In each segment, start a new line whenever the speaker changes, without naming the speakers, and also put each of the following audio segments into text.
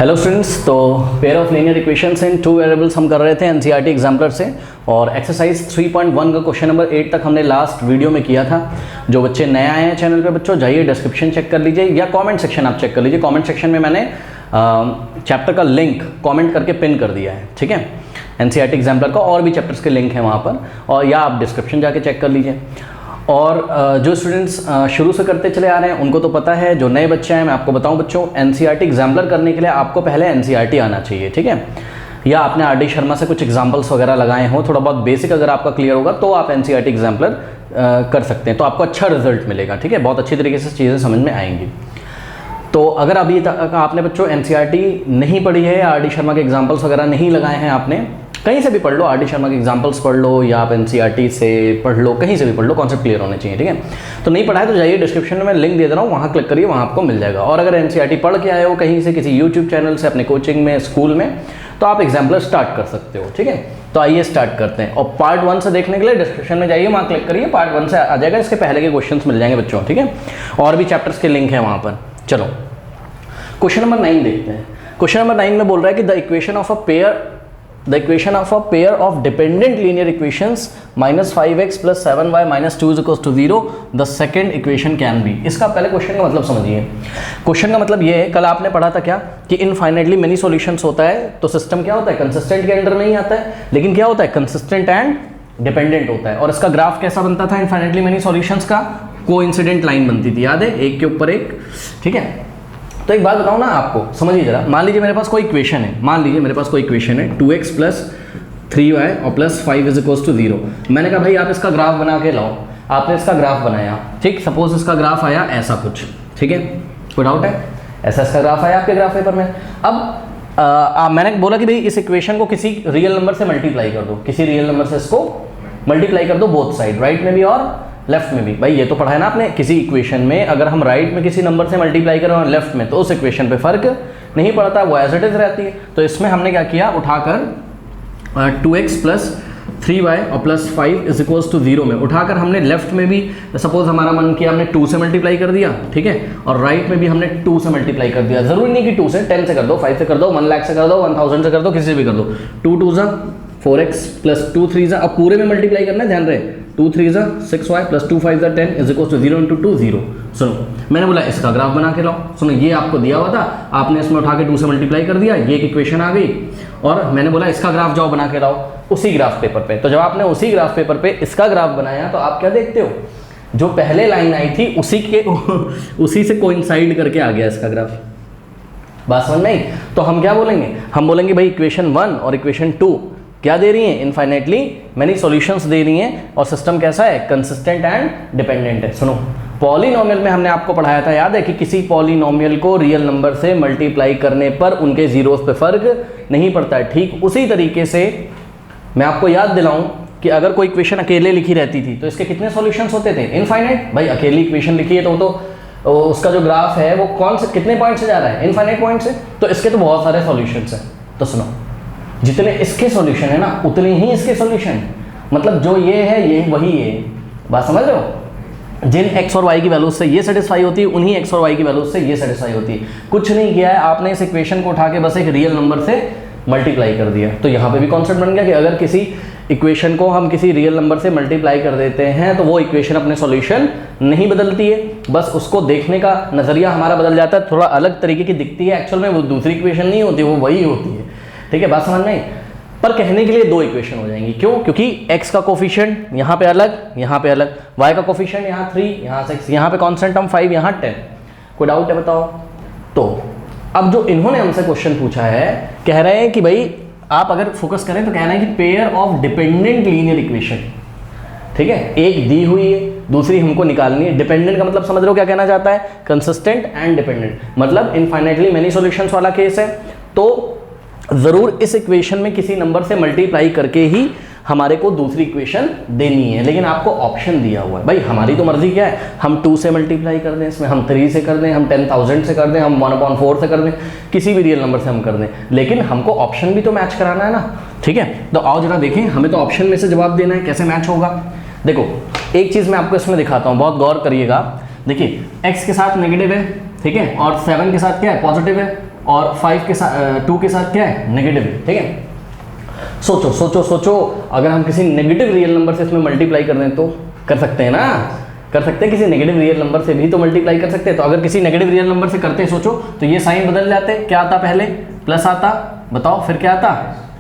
Hello students, तो pair of linear equations in two variables हम कर रहे थे एनसीईआरटी एग्जाम्पलर से। और एक्सरसाइज 3.1 का क्वेश्चन नंबर 8 तक हमने लास्ट वीडियो में किया था। जो बच्चे नए आए हैं चैनल पे बच्चों, जाइए डिस्क्रिप्शन चेक कर लीजिए या कमेंट सेक्शन आप चेक कर लीजिए। कमेंट सेक्शन में मैंने चैप्टर का लिंक कमेंट करके पिन कर दिया है, ठीक है। एनसीईआरटी एग्जाम्पलर का और भी चैप्टर्स के लिंक हैं वहाँ पर, और या आप डिस्क्रिप्शन जाके चेक कर लीजिए। और जो स्टूडेंट्स शुरू से करते चले आ रहे हैं उनको तो पता है। जो नए बच्चे हैं मैं आपको बताऊं बच्चों, एनसीईआरटी एग्जाम्पलर करने के लिए आपको पहले एनसीईआरटी आना चाहिए, ठीक है। या आपने आर डी शर्मा से कुछ एग्जाम्पल्स वगैरह लगाए हों, थोड़ा बहुत बेसिक अगर आपका क्लियर होगा तो आप एनसीईआरटी एग्जाम्पलर कर सकते हैं, तो आपको अच्छा रिजल्ट मिलेगा, ठीक है। बहुत अच्छी तरीके से चीज़ें समझ में आएंगी। तो अगर अभी तक आपने बच्चों एनसीईआरटी नहीं पढ़ी है, आर डी शर्मा के एग्जाम्पल्स वगैरह नहीं लगाए हैं, आपने कहीं से भी पढ़ लो, आर डी शर्मा के एग्जाम्पल्स पढ़ लो या आप एनसीईआरटी से पढ़ लो, कहीं से भी पढ़ लो, कॉन्सेप्ट क्लियर होने चाहिए, ठीक है। तो नहीं पढ़ा है तो जाइए डिस्क्रिप्शन में मैं लिंक दे रहा हूँ, वहाँ क्लिक करिए, वहाँ आपको मिल जाएगा। और अगर एनसीईआरटी पढ़ के आए हो कहीं से, किसी यूट्यूब चैनल से, अपने कोचिंग में, स्कूल में, तो आप एग्जाम्पलर स्टार्ट कर सकते हो, ठीक है। तो आइए स्टार्ट करते हैं। और पार्ट 1 से देखने के लिए डिस्क्रिप्शन में जाइए, वहाँ क्लिक करिए, पार्ट 1 से आ जाएगा, इसके पहले के क्वेश्चन मिल जाएंगे बच्चों, ठीक है। और भी चैप्टर्स के लिंक है वहाँ पर। चलो क्वेश्चन नंबर 9 देखते हैं। क्वेश्चन नंबर 9 में बोल रहा है कि the equation of a pair of dependent linear equations -5x + 7y - 2 = 0 the second equation can be। इसका पहले क्वेश्चन का मतलब समझिए। क्वेश्चन का मतलब ये है, कल आपने पढ़ा था क्या कि इनफाइनाइटली मेनी सॉल्यूशंस होता है, तो सिस्टम क्या होता है, कंसिस्टेंट के अंडर में ही आता है, लेकिन क्या होता है, कंसिस्टेंट एंड डिपेंडेंट होता है। और इसका ग्राफ कैसा बनता था इनफाइनाइटली मेनी सॉल्यूशंस का, कोइंसिडेंट लाइन बनती थी, याद है, एक के ऊपर एक, ठीक है। तो एक बात बताऊं ना आपको, समझिए जरा। मान लीजिए मेरे पास कोई इक्वेशन है, मान लीजिए मेरे पास कोई इक्वेशन है 2x + 3y और +5 = 0। मैंने कहा भाई आप इसका ग्राफ बना के लाओ। आपने इसका ग्राफ बनाया, ठीक, सपोज इसका ग्राफ आया ऐसा कुछ, ठीक है, कोई डाउट है, ऐसा इसका ग्राफ आया आपके ग्राफ पेपर में। अब मैंने बोला कि भाई इस इक्वेशन को किसी रियल नंबर से मल्टीप्लाई कर दो, किसी रियल नंबर से इसको मल्टीप्लाई कर दो, बोथ साइड, राइट में भी और लेफ्ट में भी। भाई ये तो पढ़ा है ना आपने, किसी इक्वेशन में अगर हम राइट में किसी नंबर से मल्टीप्लाई करें और लेफ्ट में, तो उस इक्वेशन पे फर्क नहीं पड़ता, वो एज इट इज रहती है। तो इसमें हमने क्या किया, उठाकर 2x + 3y और +5 = 0 में उठाकर हमने लेफ्ट में भी, सपोज हमारा मन किया हमने 2 से मल्टीप्लाई कर दिया, ठीक है, और राइट में भी हमने 2 से मल्टीप्लाई कर दिया। जरूरी नहीं कि 2 से, 10 से कर दो, 5 से कर दो, 1 लाख से कर दो, 1000 से कर दो, किसी से भी कर दो। 2 2 = 4x + 2 3 = अब पूरे में मल्टीप्लाई करना है, ध्यान रहे, 2 3 = 6y + 2 5 = 10 = 0 × 2 0। सुनो, मैंने बोला इसका ग्राफ बना के लाओ। सुनो, ये आपको दिया हुआ था, आपने इसमें उठा के 2 से मल्टीप्लाई कर दिया, ये एक इक्वेशन आ गई, और मैंने बोला इसका ग्राफ जाओ बना के लाओ उसी ग्राफ पेपर पे। तो जब आपने उसी ग्राफ पेपर पे इसका ग्राफ बनाया, तो आप क्या देखते हो, जो पहले लाइन आई थी उसी से कोइंसाइड करके आ गया इसका ग्राफ। बात समझ में आई? तो हम क्या बोलेंगे, हम बोलेंगे भाई इक्वेशन 1 और इक्वेशन 2 क्या दे रही हैं, इनफाइनाइटली मैनी सॉल्यूशंस दे रही हैं, और सिस्टम कैसा है, कंसिस्टेंट एंड डिपेंडेंट है। सुनो, पॉलिनोमियल में हमने आपको पढ़ाया था, याद है, कि किसी पॉलिनोमियल को रियल नंबर से मल्टीप्लाई करने पर उनके जीरोस पे फर्क नहीं पड़ता है। ठीक उसी तरीके से मैं आपको याद दिलाऊं कि अगर कोई इक्वेशन अकेले लिखी रहती थी तो इसके कितने सॉल्यूशंस होते थे, इनफाइनाइट। भाई अकेली इक्वेशन लिखी है तो उसका जो ग्राफ है वो कौन से, कितने पॉइंट से जा रहा है, इनफाइनाइट पॉइंट से, तो इसके तो बहुत सारे सॉल्यूशंस हैं। तो सुनो, जितने इसके सॉल्यूशन है ना उतने ही इसके सॉल्यूशन, मतलब जो ये है ये वही है। बात समझ रहे हो? जिन x और y की वैल्यूज से ये सेटिस्फाई होती है, उन्हीं x और y की वैल्यूज से ये सेटिस्फाई होती है। कुछ नहीं किया है आपने, इस इक्वेशन को उठा के बस एक रियल नंबर से मल्टीप्लाई कर दिया। तो यहाँ पे भी कॉन्सेप्ट बन गया कि अगर किसी इक्वेशन को हम किसी रियल नंबर से मल्टीप्लाई कर देते हैं तो वो इक्वेशन अपने सॉल्यूशन नहीं बदलती है, बस उसको देखने का नजरिया हमारा बदल जाता है, थोड़ा अलग तरीके की दिखती है। एक्चुअल में वो दूसरी इक्वेशन नहीं होती, वो वही होती है, ठीक है। बात समझ में आई? पर कहने के लिए 2 इक्वेशन हो जाएंगी, क्यों? क्योंकि x का कोफिशिएंट यहाँ पे अलग, यहाँ पे अलग, y का कोफिशिएंट यहाँ 3, यहाँ 6, यहाँ पे कांस्टेंट टर्म 5, यहाँ 10। कोई डाउट है बताओ? तो अब जो इन्होंने हमसे क्वेश्चन पूछा है, कह रहे हैं कि भाई आप अगर फोकस करें तो कहना है कि pair of dependent linear equation, ठीक है, एक दी हुई है, दूसरी हमको निकालनी है। डिपेंडेंट का मतलब समझ रहे हो क्या कहना चाहता है, कंसिस्टेंट एंड डिपेंडेंट, मतलब इनफाइनाइटली मेनी सॉल्यूशंस वाला केस है। तो जरूर इस इक्वेशन में किसी नंबर से मल्टीप्लाई करके ही हमारे को दूसरी इक्वेशन देनी है, लेकिन आपको ऑप्शन दिया हुआ है। भाई हमारी तो मर्जी क्या है, हम 2 से मल्टीप्लाई कर दें, इसमें हम 3 से कर दें, हम 10,000 से कर दें, हम 1/4 से कर दें, किसी भी रियल नंबर से हम कर दें, लेकिन हमको ऑप्शन भी तो मैच कराना है ना, ठीक है। तो आओ जरा देखें, हमें तो ऑप्शन में से जवाब देना है, कैसे मैच होगा। देखो एक चीज़ मैं आपको इसमें दिखाता हूँ, बहुत गौर करिएगा। देखिए x के साथ नेगेटिव है, ठीक है, और 7 के साथ क्या है, पॉजिटिव है, और 5 के साथ 2 के साथ क्या है नेगेटिव, ठीक है। सोचो सोचो सोचो, अगर हम किसी नेगेटिव रियल नंबर से इसमें मल्टीप्लाई कर दें तो कर सकते हैं ना, कर सकते हैं, किसी नेगेटिव रियल नंबर से भी तो मल्टीप्लाई कर सकते हैं। तो अगर किसी नेगेटिव रियल नंबर से करते हैं सोचो तो ये साइन बदल जाते, क्या आता पहले प्लस आता, बताओ फिर क्या आता,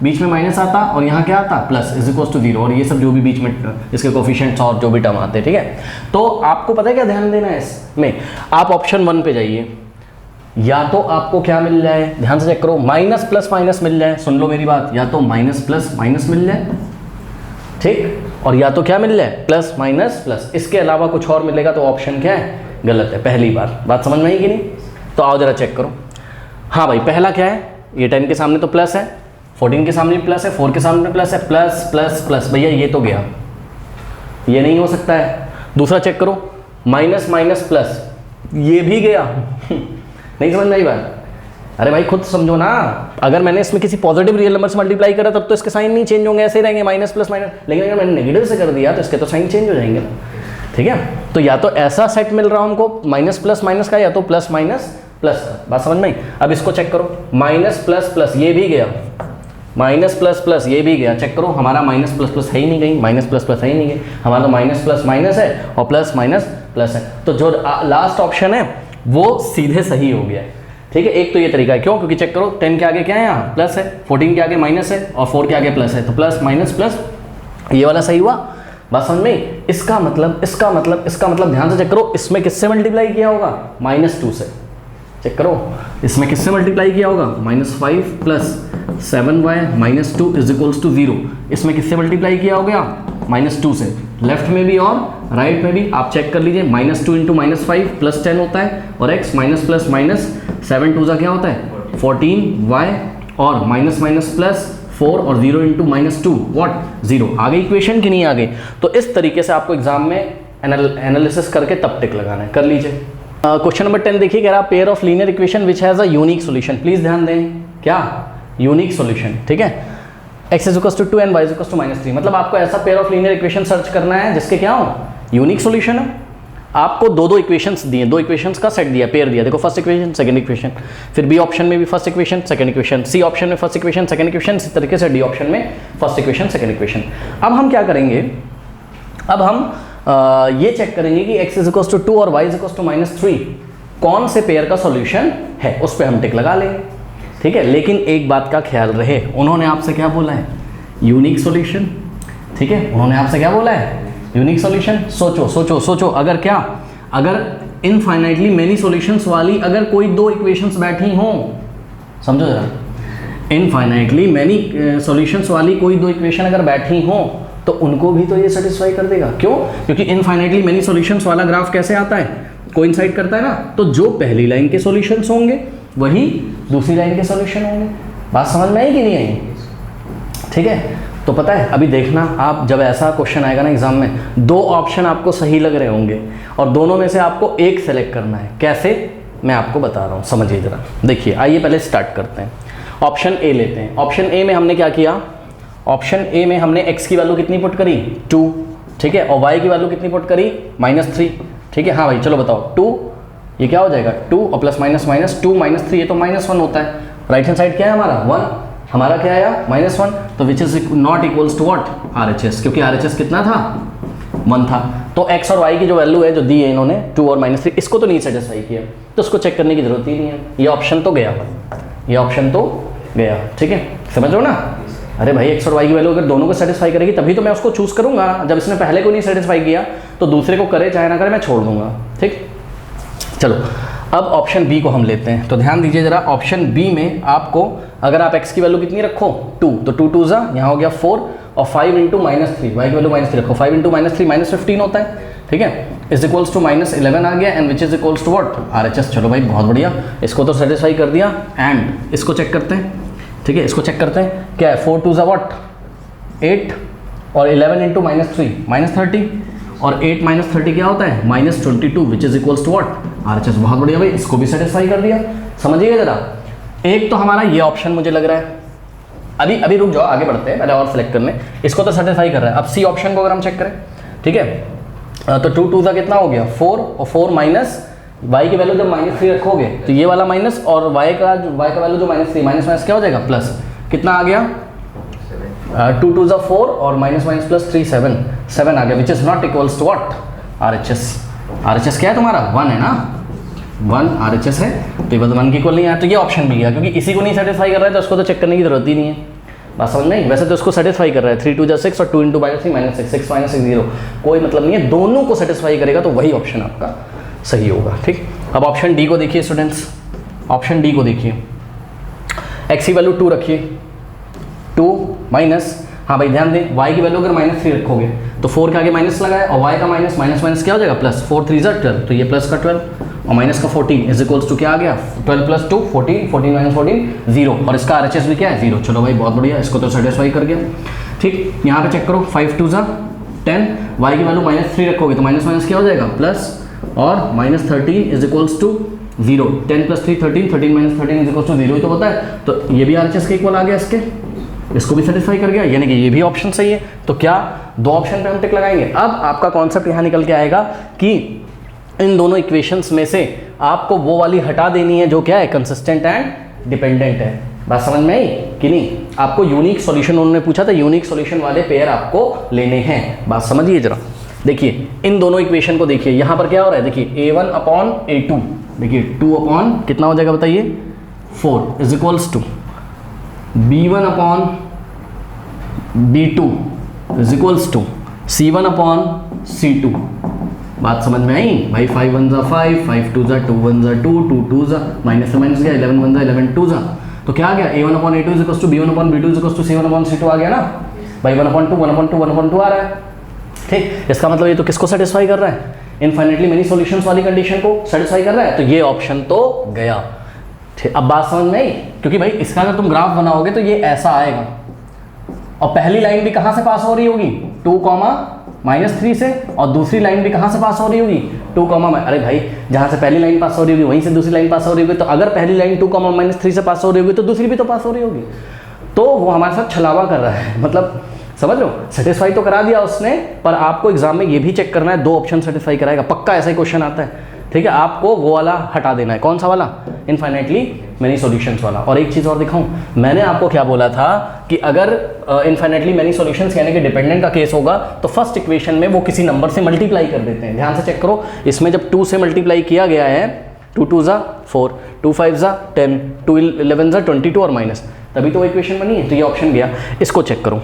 बीच में माइनस आता और यहाँ क्या आता प्लस इज इक्वल टू 0, और ये सब जो भी बीच में इसके कोफिशिएंट्स और जो भी टर्म आते हैं, ठीक है। तो आपको पता है क्या ध्यान देना है इसमें, आप ऑप्शन 1 पे जाइए, या तो आपको क्या मिल जाए, ध्यान से चेक करो, माइनस प्लस माइनस मिल जाए, सुन लो मेरी बात, या तो माइनस प्लस माइनस मिल जाए, ठीक, और या तो क्या मिल जाए प्लस माइनस प्लस, इसके अलावा कुछ और मिलेगा तो ऑप्शन क्या है गलत है। पहली बात समझ में आई कि नहीं? तो आओ जरा चेक करो। हाँ भाई पहला क्या है, ये 10 के सामने तो प्लस है, 14 के सामने प्लस है, 4 के सामने प्लस है, प्लस प्लस प्लस, भैया ये तो गया, ये नहीं हो सकता है। दूसरा चेक करो, माइनस माइनस प्लस, ये भी गया नहीं समझ में आई बात? अरे भाई खुद समझो ना, अगर मैंने इसमें किसी पॉजिटिव रियल नंबर से मल्टीप्लाई करा तब तो इसके साइन नहीं चेंज होंगे, ऐसे ही रहेंगे माइनस प्लस माइनस, लेकिन अगर मैंने नेगेटिव से कर दिया तो इसके तो साइन चेंज हो जाएंगे ना, ठीक है। तो या तो ऐसा सेट मिल रहा हमको माइनस प्लस माइनस का, या तो प्लस माइनस प्लस, बात समझ में आई? अब इसको चेक करो, माइनस प्लस प्लस ये भी गया, माइनस प्लस प्लस ये भी गया, चेक करो, हमारा माइनस प्लस प्लस है ही नहीं गई, माइनस प्लस प्लस है ही नहीं गई, हमारा तो माइनस प्लस माइनस है और प्लस माइनस प्लस है, तो जो लास्ट ऑप्शन है वो सीधे सही हो गया है, ठीक है। एक तो ये तरीका है, क्यों? क्योंकि चेक करो 10 के आगे क्या है, यहाँ प्लस है, 14 के आगे माइनस है और 4 के आगे प्लस है, तो प्लस माइनस प्लस, ये वाला सही हुआ, बात समझ में? इसका मतलब ध्यान से चेक करो, इसमें किससे मल्टीप्लाई किया होगा, -2 से, चेक करो इसमें किससे मल्टीप्लाई किया होगा, -5 plus 7y -2 is equals to 0, इसमें किससे मल्टीप्लाई किया हो गया, -2 से, लेफ्ट में भी और राइट में भी आप चेक कर लीजिए, -2 इंटू -5 प्लस 10 होता है, और x माइनस प्लस माइनस 7 2 क्या होता है 14y, और माइनस माइनस प्लस 4 और 0 इंटू -2 व्हाट 0, आ गई इक्वेशन कि नहीं आ गई? तो इस तरीके से आपको एग्जाम में एनालिसिस करके तब टिक लगाना है, कर लीजिए। क्वेश्चन नंबर 10 देखिए, कह रहा pair of linear equation which has a unique solution, please ध्यान दें, क्या यूनिक सोल्यूशन, ठीक है, x is equal to 2 and y is equal to -3, मतलब आपको ऐसा pair of linear equation search करना है जिसके क्या हो यूनिक सोल्यूशन है। आपको दो इक्वेशंस दिए, 2 इक्वेशंस का सेट दिया, पेयर दिया, देखो फर्स्ट इक्वेशन सेकंड इक्वेशन, फिर बी ऑप्शन में भी first equation second equation, C option में फर्स्ट इक्वेशन सेकंड इक्वेशन, इस तरीके से डी ऑप्शन में फर्स्ट इक्वेशन सेकंड इक्वेशन। अब हम क्या करेंगे, अब हम ये चेक करेंगे कि x इज इक्वल टू 2 और y इज इक्वल टू -3 कौन से पेयर का सॉल्यूशन है, उस पर हम टिक लगा लेंगे, ठीक है। लेकिन एक बात का ख्याल रहे, उन्होंने आपसे क्या बोला है, यूनिक सॉल्यूशन, ठीक है, उन्होंने आपसे क्या बोला है, यूनिक सॉल्यूशन। सोचो सोचो सोचो, अगर क्या, अगर इनफाइनाइटली मेनी सॉल्यूशंस वाली अगर कोई 2 इक्वेशंस बैठी हों, समझो जरा, इनफाइनाइटली मेनी सॉल्यूशंस वाली कोई 2 इक्वेशन अगर बैठी हों तो उनको भी तो ये सेटिस्फाई कर देगा, क्यों? क्योंकि इनफाइनाइटली मेनी सॉल्यूशंस वाला ग्राफ कैसे आता है, कोइंसाइड करता है ना, तो जो पहली लाइन के सॉल्यूशंस होंगे वही दूसरी लाइन के सॉल्यूशन होंगे, बात समझ में आई कि नहीं आई? ठीक है, तो पता है अभी देखना आप, जब ऐसा क्वेश्चन आएगा ना एग्जाम में, 2 ऑप्शन आपको सही लग रहे होंगे और दोनों में से आपको एक सेलेक्ट करना है, कैसे मैं आपको बता रहा हूँ, समझिए जरा। देखिए आइए पहले स्टार्ट करते हैं, ऑप्शन ए लेते हैं। ऑप्शन ए में हमने क्या किया, ऑप्शन ए में हमने x की वैल्यू कितनी पुट करी 2, ठीक है, और y की वैल्यू कितनी पुट करी -3, ठीक है। हाँ भाई चलो बताओ, 2 ये क्या हो जाएगा 2 और प्लस माइनस माइनस 2 -3 ये तो -1 होता है, राइट हैंड साइड क्या है हमारा 1, हमारा क्या आया -1, तो which is not equals to what RHS, क्योंकि RHS कितना था 1 था। तो x और y की जो वैल्यू है जो दी है इन्होंने 2 और -3, इसको तो नहीं सेटिस्फाई किया, तो उसको चेक करने की जरूरत ही नहीं है, ये ऑप्शन तो गया, ये ऑप्शन तो गया, ठीक है, समझ लो ना। अरे भाई x और y की वैल्यू अगर दोनों को सेटिस्फाई करेगी तभी तो मैं उसको चूज करूंगा, जब इसने पहले को नहीं सेटिस्फाई किया तो दूसरे को करे चाहे ना करे मैं छोड़ दूंगा, ठीक। चलो अब ऑप्शन बी को हम लेते हैं, तो ध्यान दीजिए जरा, ऑप्शन बी में आपको अगर आप x की वैल्यू कितनी रखो 2, तो 2 2 यहाँ हो गया 4 और 5 इंटू -3, y की वैल्यू -3 रखो, 5 इंटू -3 -15 होता है, ठीक है, इज इक्वल्स टू -11 आ गया, and which is equals to what RHS। चलो भाई बहुत बढ़िया, इसको तो सेटिस्फाई कर दिया, एंड इसको चेक करते हैं, ठीक है, इसको चेक करते हैं, क्या है 4 2 व्हाट 8 और 11 इंटू -3 -30, और 8 -30 क्या होता है -22 which is equals to what RHS। बहुत बढ़िया भाई, इसको भी सेटिस्फाई कर दिया, समझिएगा जरा। एक तो हमारा ये ऑप्शन मुझे लग रहा है, अभी रुक जाओ, आगे बढ़ते हैं, पहले और सेलेक्ट करने, इसको तो सेटिस्फाई कर रहा है। अब सी ऑप्शन को अगर हम चेक करें, ठीक है, तो 2 2 कितना हो गया 4 और 4 y की वैल्यू जब -3 रखोगे तो ये वाला माइनस, और y का वैल्यू जो -3 माइनस क्या हो जाएगा प्लस, कितना आ गया 2 2 4 और माइनस प्लस 3 7 आ गया, which is not equals to what RHS क्या है तुम्हारा 1 है ना, 1 RHS है, तो ये 1 के इक्वल नहीं आया, तो ये ऑप्शन भी गया, क्योंकि इसी को नहीं सेटिस्फाई कर रहा है तो उसको तो चेक करने की जरूरत ही नहीं है। बात समझ में, वैसे तो उसको सेटिस्फाई कर रहा है 3 2 6 और 2 × -3 -6 6 -6 0, कोई मतलब नहीं है, दोनों को सेटिस्फाई करेगा तो वही ऑप्शन आपका सही होगा। ठीक, अब ऑप्शन डी को देखिए स्टूडेंट्स, ऑप्शन डी को देखिए, x की वैल्यू 2 रखिए, 2 माइनस, हाँ भाई ध्यान दें, y की वैल्यू अगर -3 रखोगे तो 4 के आगे माइनस लगाए और y का माइनस क्या हो जाएगा प्लस, 4 3 12, तो ये प्लस का 12 और माइनस का 14 इज इक्वल्स टू क्या आ गया 12 + 2 14 14 - 14 0, और इसका RHS भी क्या है 0। चलो भाई बहुत बढ़िया, इसको तो सेटिस्फाई कर गया। ठीक, यहाँ पे चेक करो 5 2 10, y की वैल्यू -3 रखोगे तो माइनस क्या हो जाएगा प्लस, और -13 is equals to 0, 10 + 3 13 13 - 13 is equals to 0 ही तो होता है, तो ये भी RHS के इक्वल आ गया, इसको भी सेटिस्फाई कर गया, यानी कि ये भी ऑप्शन सही है। तो क्या दो ऑप्शन पे हम टिक लगाएंगे। अब आपका कॉन्सेप्ट यहाँ निकल के आएगा कि इन दोनों इक्वेशंस में से आपको वो वाली हटा देनी है जो क्या है कंसिस्टेंट एंड डिपेंडेंट है। बात समझ में आई कि नहीं? आपको यूनिक सॉल्यूशन उन्होंने पूछा था, यूनिक सॉल्यूशन वाले पेयर आपको लेने हैं। बात समझिए जरा, देखिए इन दोनों इक्वेशन को देखिए, यहाँ पर क्या हो रहा है, देखिए a1/a2, देखिए 2 कितना हो जाएगा बताइए 4 is equals to b1/b2 is equals to c1/c2। बात समझ में आई भाई? 5 1 = 5, 5 2 = 2 1 = 2, 2 2 माइनस से माइनस गया, 11 1 = 11 2 तो क्या आ गया a1/a2 is equals to b1/b2 is equals to c1/c2 आ गया ना भाई। 1/2 1/2 1/2 आ रहा है। ठीक, इसका मतलब ये तो किसको सेटिस्फाई कर रहा है? इनफाइनाइटली मेनी सॉल्यूशंस वाली कंडीशन को सेटिस्फाई कर रहा है, तो ये ऑप्शन तो गया। ठीक, अब बात समझ में आई? क्योंकि भाई इसका अगर तुम ग्राफ बनाओगे तो ये ऐसा आएगा, और पहली लाइन भी कहाँ से पास हो रही होगी 2, -3 से, और दूसरी लाइन भी कहाँ से पास हो रही होगी 2, अरे भाई जहाँ से पहली लाइन पास हो रही होगी वहीं से दूसरी लाइन पास हो रही होगी, तो अगर पहली लाइन 2, -3 से पास हो रही होगी तो दूसरी भी तो पास हो रही होगी। तो वो हमारे साथ छलावा कर रहा है, मतलब समझ लो, सेटिस्फाई तो करा दिया उसने, पर आपको एग्जाम में ये भी चेक करना है 2 ऑप्शन सेटिस्फाई कराएगा, पक्का ऐसा ही क्वेश्चन आता है। ठीक है, आपको वो वाला हटा देना है। कौन सा वाला? इनफाइनाइटली मेनी सॉल्यूशंस वाला। और एक चीज़ और दिखाऊं, मैंने आपको क्या बोला था कि अगर इनफाइनाइटली मेनी सॉल्यूशंस यानी कि डिपेंडेंट का केस होगा तो फर्स्ट इक्वेशन में वो किसी नंबर से मल्टीप्लाई कर देते हैं। ध्यान से चेक करो, इसमें जब 2 से मल्टीप्लाई किया गया है, 2 2 = 4, 2 5 = 10, 2 11 = 22 और माइनस, तभी तो वो इक्वेशन बनी है, तो ये ऑप्शन गया। इसको चेक करो,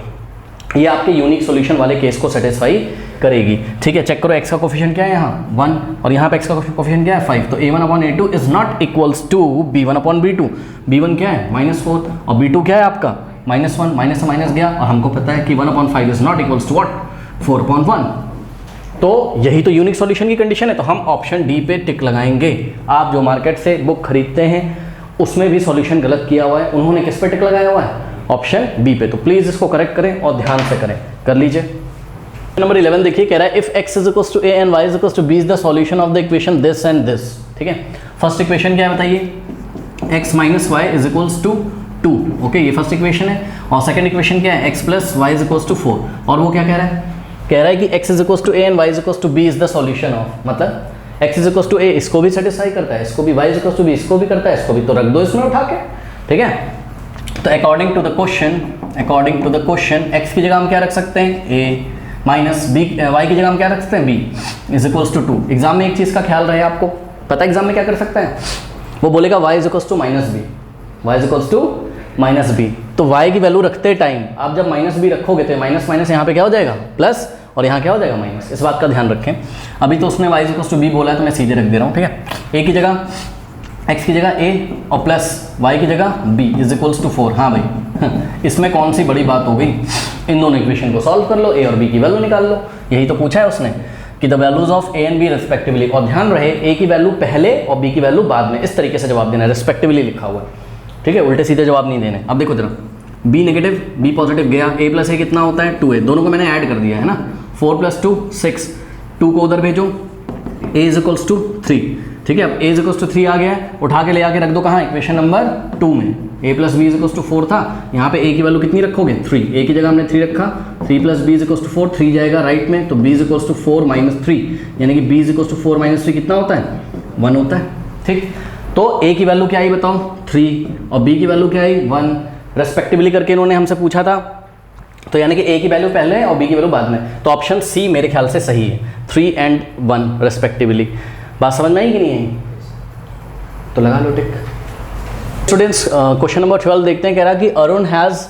ये आपके यूनिक सॉल्यूशन वाले केस को सेटिस्फाई करेगी। ठीक है, चेक करो x का कोफिशिएंट क्या है यहाँ 1, और यहाँ पे x का कोफिशिएंट क्या है 5, तो a1/a2 is not equals to b1/b2। b1 क्या है -4 और b2 क्या है आपका -1, माइनस से माइनस गया, और हमको पता है कि 1/5 is not equals to what 4/1। तो यही तो यूनिक सॉल्यूशन की कंडीशन है, तो हम ऑप्शन डी पे टिक लगाएंगे। आप जो मार्केट से बुक खरीदते हैं उसमें भी सॉल्यूशन गलत किया हुआ है, उन्होंने किस पे टिक लगाया हुआ है? ऑप्शन बी पे। तो प्लीज इसको करेक्ट करें और ध्यान से करें, कर लीजिए। नंबर 11 देखिए, कह रहा है if x is equals to a and y is equals to b is the solution of the equation this and this. ठीक है, फर्स्ट इक्वेशन क्या है बताइए? x - y is equals to 2। Okay, ये फर्स्ट इक्वेशन है। और second equation क्या है? x + y is equals to 4। और वो क्या कह रहा है? कह रहा है कि x is equals to a and y is equals to b is the solution of, मतलब x is equals to a इसको भी सेटिस्फाई करता है, इसको भी, y is equals to b इसको भी करता है, इसको भी, तो रख दो इसमें उठा के। ठीक है, तो according to the question x की जगह हम क्या रख सकते हैं? a माइनस b, y की जगह हम क्या रख सकते हैं? b is equals to 2। Exam में एक चीज़ का ख्याल रहे आपको, पता है एग्जाम में क्या कर सकते हैं? वो बोलेगा y is equals to -b, y is equals to -b, तो y की वैल्यू रखते टाइम आप जब -b रखोगे तो माइनस माइनस यहाँ पे क्या हो जाएगा प्लस, और यहाँ क्या हो जाएगा माइनस। इस बात का ध्यान रखें। अभी तो उसने y is equals to b बोला है तो मैं सीधे रख दे रहा हूँ। ठीक है, a की जगह x की जगह a और प्लस y की जगह b इज इक्वल्स टू 4। हाँ भाई, इसमें कौन सी बड़ी बात हो गई? इन दोनों इक्वेशन को सॉल्व कर लो, a और b की वैल्यू निकाल लो। यही तो पूछा है उसने कि the values of a and b respectively. और ध्यान रहे a की वैल्यू पहले और b की वैल्यू बाद में, इस तरीके से जवाब देना है, रेस्पेक्टिवली लिखा हुआ है। ठीक है, उल्टे सीधे जवाब नहीं देने। अब देखो जरा, b नेगेटिव b पॉजिटिव गया, a + a कितना होता है 2a, दोनों को मैंने ऐड कर दिया है ना, 4 + 2 6, 2 को उधर भेजो, a इज इक्वल्स टू 3। ठीक है, अब a इज इक्वल्स टू 3 आ गया है, उठा के ले आके रख दो कहाँ? इक्वेशन नंबर 2 में। a + b is equals to 4 था, यहाँ पे a की वैल्यू कितनी रखोगे 3, a की जगह हमने 3 रखा, 3 + b इज इक्वल्स टू 4, 3 जाएगा राइट में, तो b इज इक्वल्स टू 4 - 3, यानी कि b इज इक्वल्स टू 4 - 3 कितना होता है 1 होता है। ठीक, तो ए की वैल्यू क्या आई बताओ 3 और बी की वैल्यू क्या आई 1 रेस्पेक्टिवली करके इन्होंने हमसे पूछा था। तो यानी कि ए की वैल्यू पहले और बी की वैल्यू बाद में, तो ऑप्शन सी मेरे ख्याल से सही है, 3 and 1 रेस्पेक्टिवली। बात समझ में आई कि नहीं आई? तो लगा लो टिक। स्टूडेंट्स क्वेश्चन नंबर 12 देखते हैं। कह रहा कि Arun has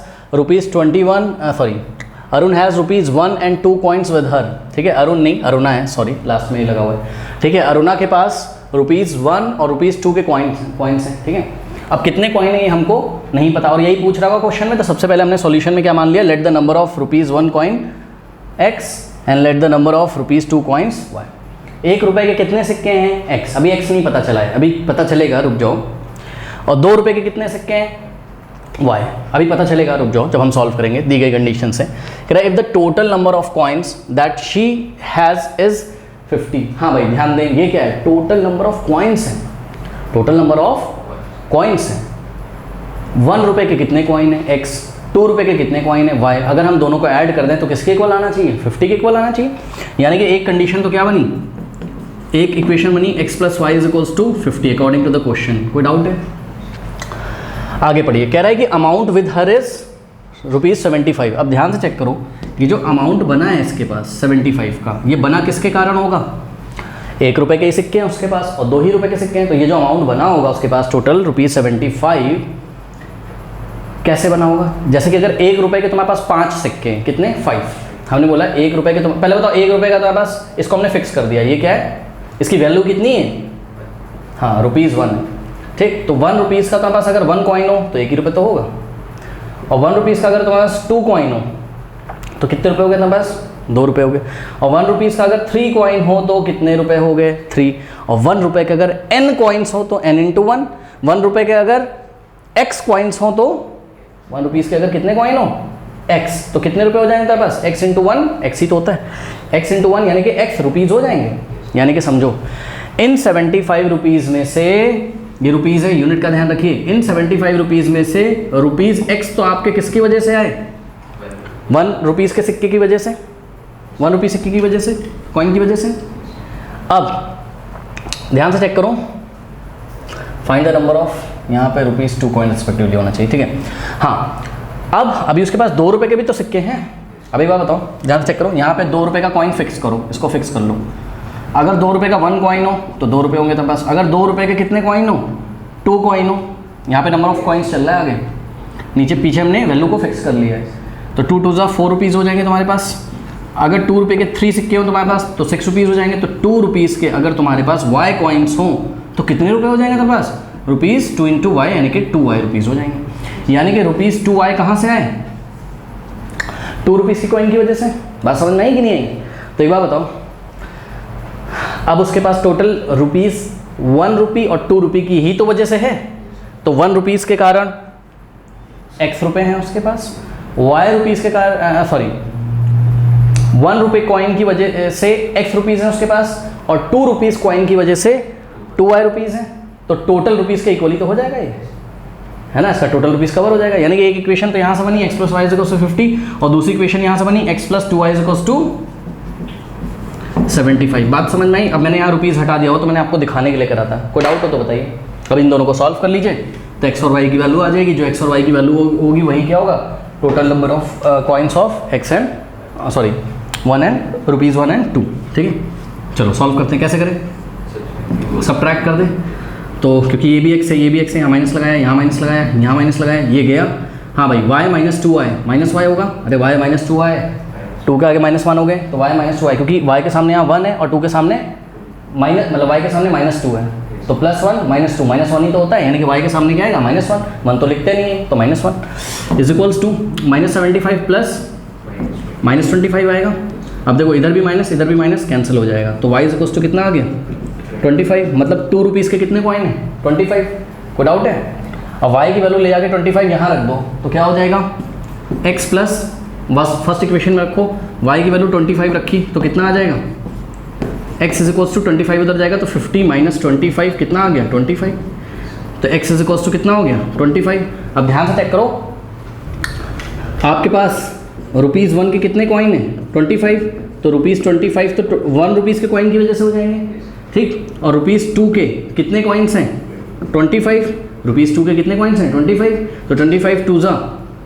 rupees 1 and 2 coins with her। ठीक है, अरुण नहीं अरुणा है, सॉरी लास्ट में ही लगा हुआ है। ठीक है, अरुणा के पास ₹1 और ₹2 के कॉइन्स हैं। ठीक है, अब कितने कॉइन है ये हमको नहीं पता और यही पूछ रहा होगा क्वेश्चन में। तो सबसे पहले हमने सॉल्यूशन में क्या मान लिया, let the number of ₹1 coin x and let the number of ₹2 coins y। 1 रुपये के कितने सिक्के हैं x, अभी x नहीं पता चला है, अभी पता चलेगा, रुक जाओ। और 2 रुपये के कितने सिक्के हैं y, अभी पता चलेगा, रुक जाओ जब हम सॉल्व करेंगे दी गई कंडीशन से। कह रहा है if the total number of coins that she has is 50। हाँ भाई ध्यान दें, ये क्या है, टोटल नंबर ऑफ कॉइन्स है, टोटल नंबर ऑफ कॉइन्स हैं। 1 रुपये के कितने कॉइन है x, 2 रुपये के कितने कॉइन है y। अगर हम दोनों को ऐड कर दें तो किसके इक्वल आना चाहिए, 50 के इक्वल आना चाहिए। यानी कि एक कंडीशन तो क्या बनी, एक इक्वेशन बनी x + y = 50 according to the question. कोई डाउट है? आगे पढ़िए। कह रहा है कि अमाउंट विद हर इज ₹75। अब ध्यान से चेक करो, ये जो अमाउंट बना है इसके पास 75 का, ये बना किसके कारण होगा, 1 रुपये के ही सिक्के हैं उसके पास और 2 ही रुपये के सिक्के हैं। तो ये जो अमाउंट बना होगा उसके पास टोटल ₹75 कैसे बना होगा। जैसे कि अगर 1 रुपये के तुम्हारे पास 5 सिक्के हैं, कितने 5, हमने बोला 1 रुपये के, पहले बताओ 1 रुपये का तुम्हारे पास, इसको हमने फिक्स कर दिया, ये क्या है, इसकी वैल्यू कितनी है, हाँ ₹1 है। ठीक, तो 1 रुपीज़ का तुम्हारे पास अगर 1 कॉइन हो तो 1 ही रुपये तो होगा, और 1 रुपीज़ का अगर तुम्हारे पास 2 कॉइन हो तो कितने रुपये हो गए तुम्हारे पास, 2 रुपये हो गए। और 1 रुपीज़ का अगर 3 कॉइन हो तो कितने रुपए हो गए, 3। और 1 रुपये के अगर n कॉइन्स हो तो n × 1। 1 रुपये के अगर x कॉइन्स हो तो 1 रुपीज़ के अगर कितने कॉइन हो x, तो कितने रुपए हो जाएंगे तुम्हारे पास, x × 1, x ही तो होता है, x × 1 यानी कि x रुपीज़ हो जाएंगे। यानी कि समझो इन 75 रुपीज़ में से, ये रुपीज़ है, यूनिट का ध्यान रखिए, इन 75 रुपीज़ में से ₹x तो आपके किसकी वजह से आए, 1 रुपीज़ के सिक्के की वजह से, 1 रुपये सिक्के की वजह से, कॉइन की वजह से। अब ध्यान से चेक करो, फाइंड द नंबर ऑफ, यहाँ पे ₹2 कॉइन रिस्पेक्टिवली होना चाहिए। ठीक है, हाँ अब अभी उसके पास 2 रुपये के भी तो सिक्के हैं। अभी बात बताओ, ध्यान से चेक करो, यहाँ पे 2 रुपये का कॉइन फिक्स करो, इसको फिक्स कर लो। अगर 2 रुपये का 1 कॉइन हो तो 2 रुपये होंगे तुम्हारे पास। अगर 2 रुपये के कितने कॉइन हो, 2 कॉइन हो, यहाँ पे नंबर ऑफ कॉइन्स चल रहा है आगे, नीचे पीछे हमने वैल्यू को फिक्स कर लिया है। तो 2 2 = 4 रुपीज़ हो जाएंगे तुम्हारे पास। अगर 2 रुपये के 3 सिक्के हो तुम्हारे पास तो 6 रुपीज़ हो जाएंगे। तो 2 रुपीज़ के अगर तुम्हारे पास y कॉइन्स हों तो कितने रुपये हो जाएंगे तुम्हारे पास, ₹2 × y यानी कि 2y रुपीज़ हो जाएंगे। यानी कि ₹2y कहाँ से आए, 2 रुपीज़ की कॉइन की वजह से। बात समझ में आई कि नहीं आई? तो एक बात बताओ, अब उसके पास टोटल ₹1 रुपये और 2 रुपये की ही तो वजह से है। तो 1 रुपीज़ के कारण x रुपये हैं उसके पास, y रुपीज़ के कारण 1 रुपये कॉइन की वजह से x रुपीज़ हैं उसके पास, और 2 रुपीज़ कॉइन की वजह से 2y रुपीज़ हैं। तो टोटल रुपीज़ के इक्वली तो हो जाएगा ये, है ना, इसका टोटल रुपीज़ कवर हो जाएगा। यानी कि एक इक्वेशन तो यहाँ से बनी x + y = 50 और दूसरी इक्वेशन यहाँ से बनी x + 2y = 75। बात समझ में आई? अब मैंने यहाँ रुपीज़ हटा दिया हो तो मैंने आपको दिखाने के लिए करा था, कोई डाउट हो तो बताइए। अब इन दोनों को सॉल्व कर लीजिए तो x और y की वैल्यू आ जाएगी। जो x और y की वैल्यू होगी वही क्या होगा, total number of coins of x and 1 and ₹1 and 2। ठीक है, चलो सॉल्व करते हैं। कैसे करें, सब्ट्रैक्ट कर दें। तो क्योंकि ये भी x है, ये भी x है, यहाँ माइनस लगाया, यहाँ माइनस लगाया, यहाँ माइनस लगाया, ये गया। हाँ भाई, y - 2y -y होगा। अरे y - 2y, 2 के आगे -1 हो गए तो y - 2y, क्योंकि y के सामने यहाँ 1 है और 2 के सामने मतलब y के सामने -2 है तो +1 -2 -1 ही तो होता है। यानी कि y के सामने क्या आएगा, -1 1 तो लिखते नहीं है तो -1 = -75 प्लस -25 आएगा। अब देखो इधर भी माइनस कैंसिल हो जाएगा। तो y = कितना आ गया, 25। मतलब 2 रुपीज़ के कितने कॉइन हैं, 25। कोई डाउट है? अब y की वैल्यू ले जाके 25 यहाँ रख दो तो क्या हो जाएगा, x प्लस, बस फर्स्ट इक्वेशन में रखो, y की वैल्यू 25 रखी तो कितना आ जाएगा, x = 25 उधर जाएगा तो 50 - 25 कितना आ गया, 25। तो x = कितना हो गया, 25। अब ध्यान से चेक करो, आपके पास ₹1 के कितने कॉइन हैं, 25। तो ₹25 तो 1 रुपीज़ के कॉइन की वजह से हो जाएंगे। ठीक, और ₹2 के कितने कॉइन्स हैं 25, ₹2 के कितने कॉइन्स हैं 25, तो 25 टू ज़ा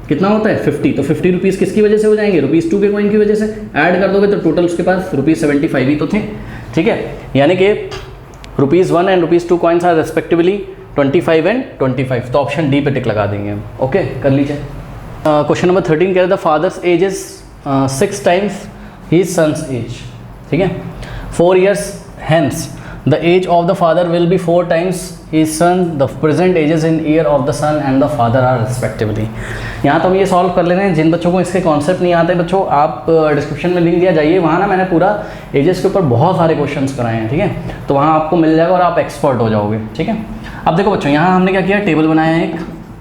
कितना होता है 50, तो 50 रुपीज़ किसकी वजह से हो जाएंगे ₹2 के कॉइन की वजह से, ऐड कर दोगे तो टोटल उसके पास ₹75 ही तो थे, ठीक है, यानी कि ₹1 and ₹2 coins are respectively 25 and 25, तो ऑप्शन डी पे टिक लगा देंगे हम, ओके कर लीजिए। क्वेश्चन नंबर 13 कह रहा था father's age is 6 times his son's age, ठीक है, 4 years hence the age of the father will be 4 times his son, the present ages in year of the son and the father are respectively। यहाँ तो हम ये solve कर ले रहे हैं, जिन बच्चों को इसके कॉन्सेप्ट नहीं आते बच्चों, आप डिस्क्रिप्शन में लिंक दिया जाइए, वहाँ ना मैंने पूरा एजेस के ऊपर बहुत सारे क्वेश्चंस कराए हैं, ठीक है, तो वहाँ आपको मिल जाएगा और आप एक्सपर्ट हो जाओगे, ठीक है। अब देखो बच्चों, यहाँ हमने क्या किया, टेबल बनाया है, एक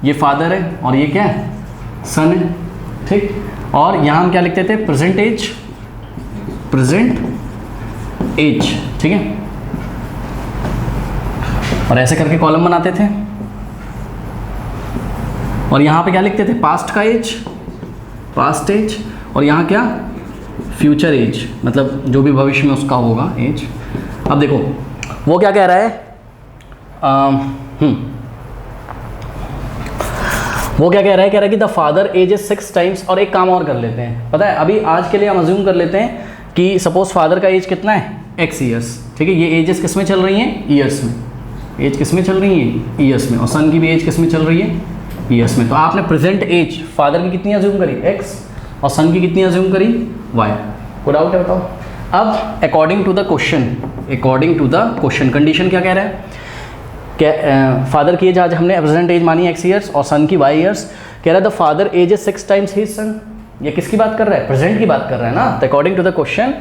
ये फादर है और ये क्या है सन है, ठीक, और यहाँ हम क्या लिखते थे प्रेजेंट एज, ठीक है, और ऐसे करके कॉलम बनाते थे, और यहाँ पे क्या लिखते थे पास्ट एज, और यहाँ क्या फ्यूचर एज, मतलब जो भी भविष्य में उसका होगा एज। अब देखो वो क्या कह रहा है, वो क्या कह रहा है कि the father age is 6 times, और एक काम और कर लेते हैं, पता है अभी आज के लिए हम अज्यूम कर लेते हैं कि सपोज फादर का एज कितना है x ईयर्स, ठीक है, ये एजेस किस में चल रही हैं ईयर्स में, एज किस में चल रही है ईयर्स में, और सन की भी एज किस में चल रही है ईयर्स में, तो आपने प्रेजेंट एज फादर की कितनी अज्यूम करी x और सन की कितनी अज्यूम करी y, कोई डाउट है बताओ। अब according to the question condition क्या कह रहा है, क्या फादर की एज आज हमने प्रेजेंट एज मानी x ईयर्स और सन की y ईयर्स, कह रहा है the father age is 6 times his son, ये किसकी बात कर रहा है प्रेजेंट की बात कर रहा है ना, तो according to the question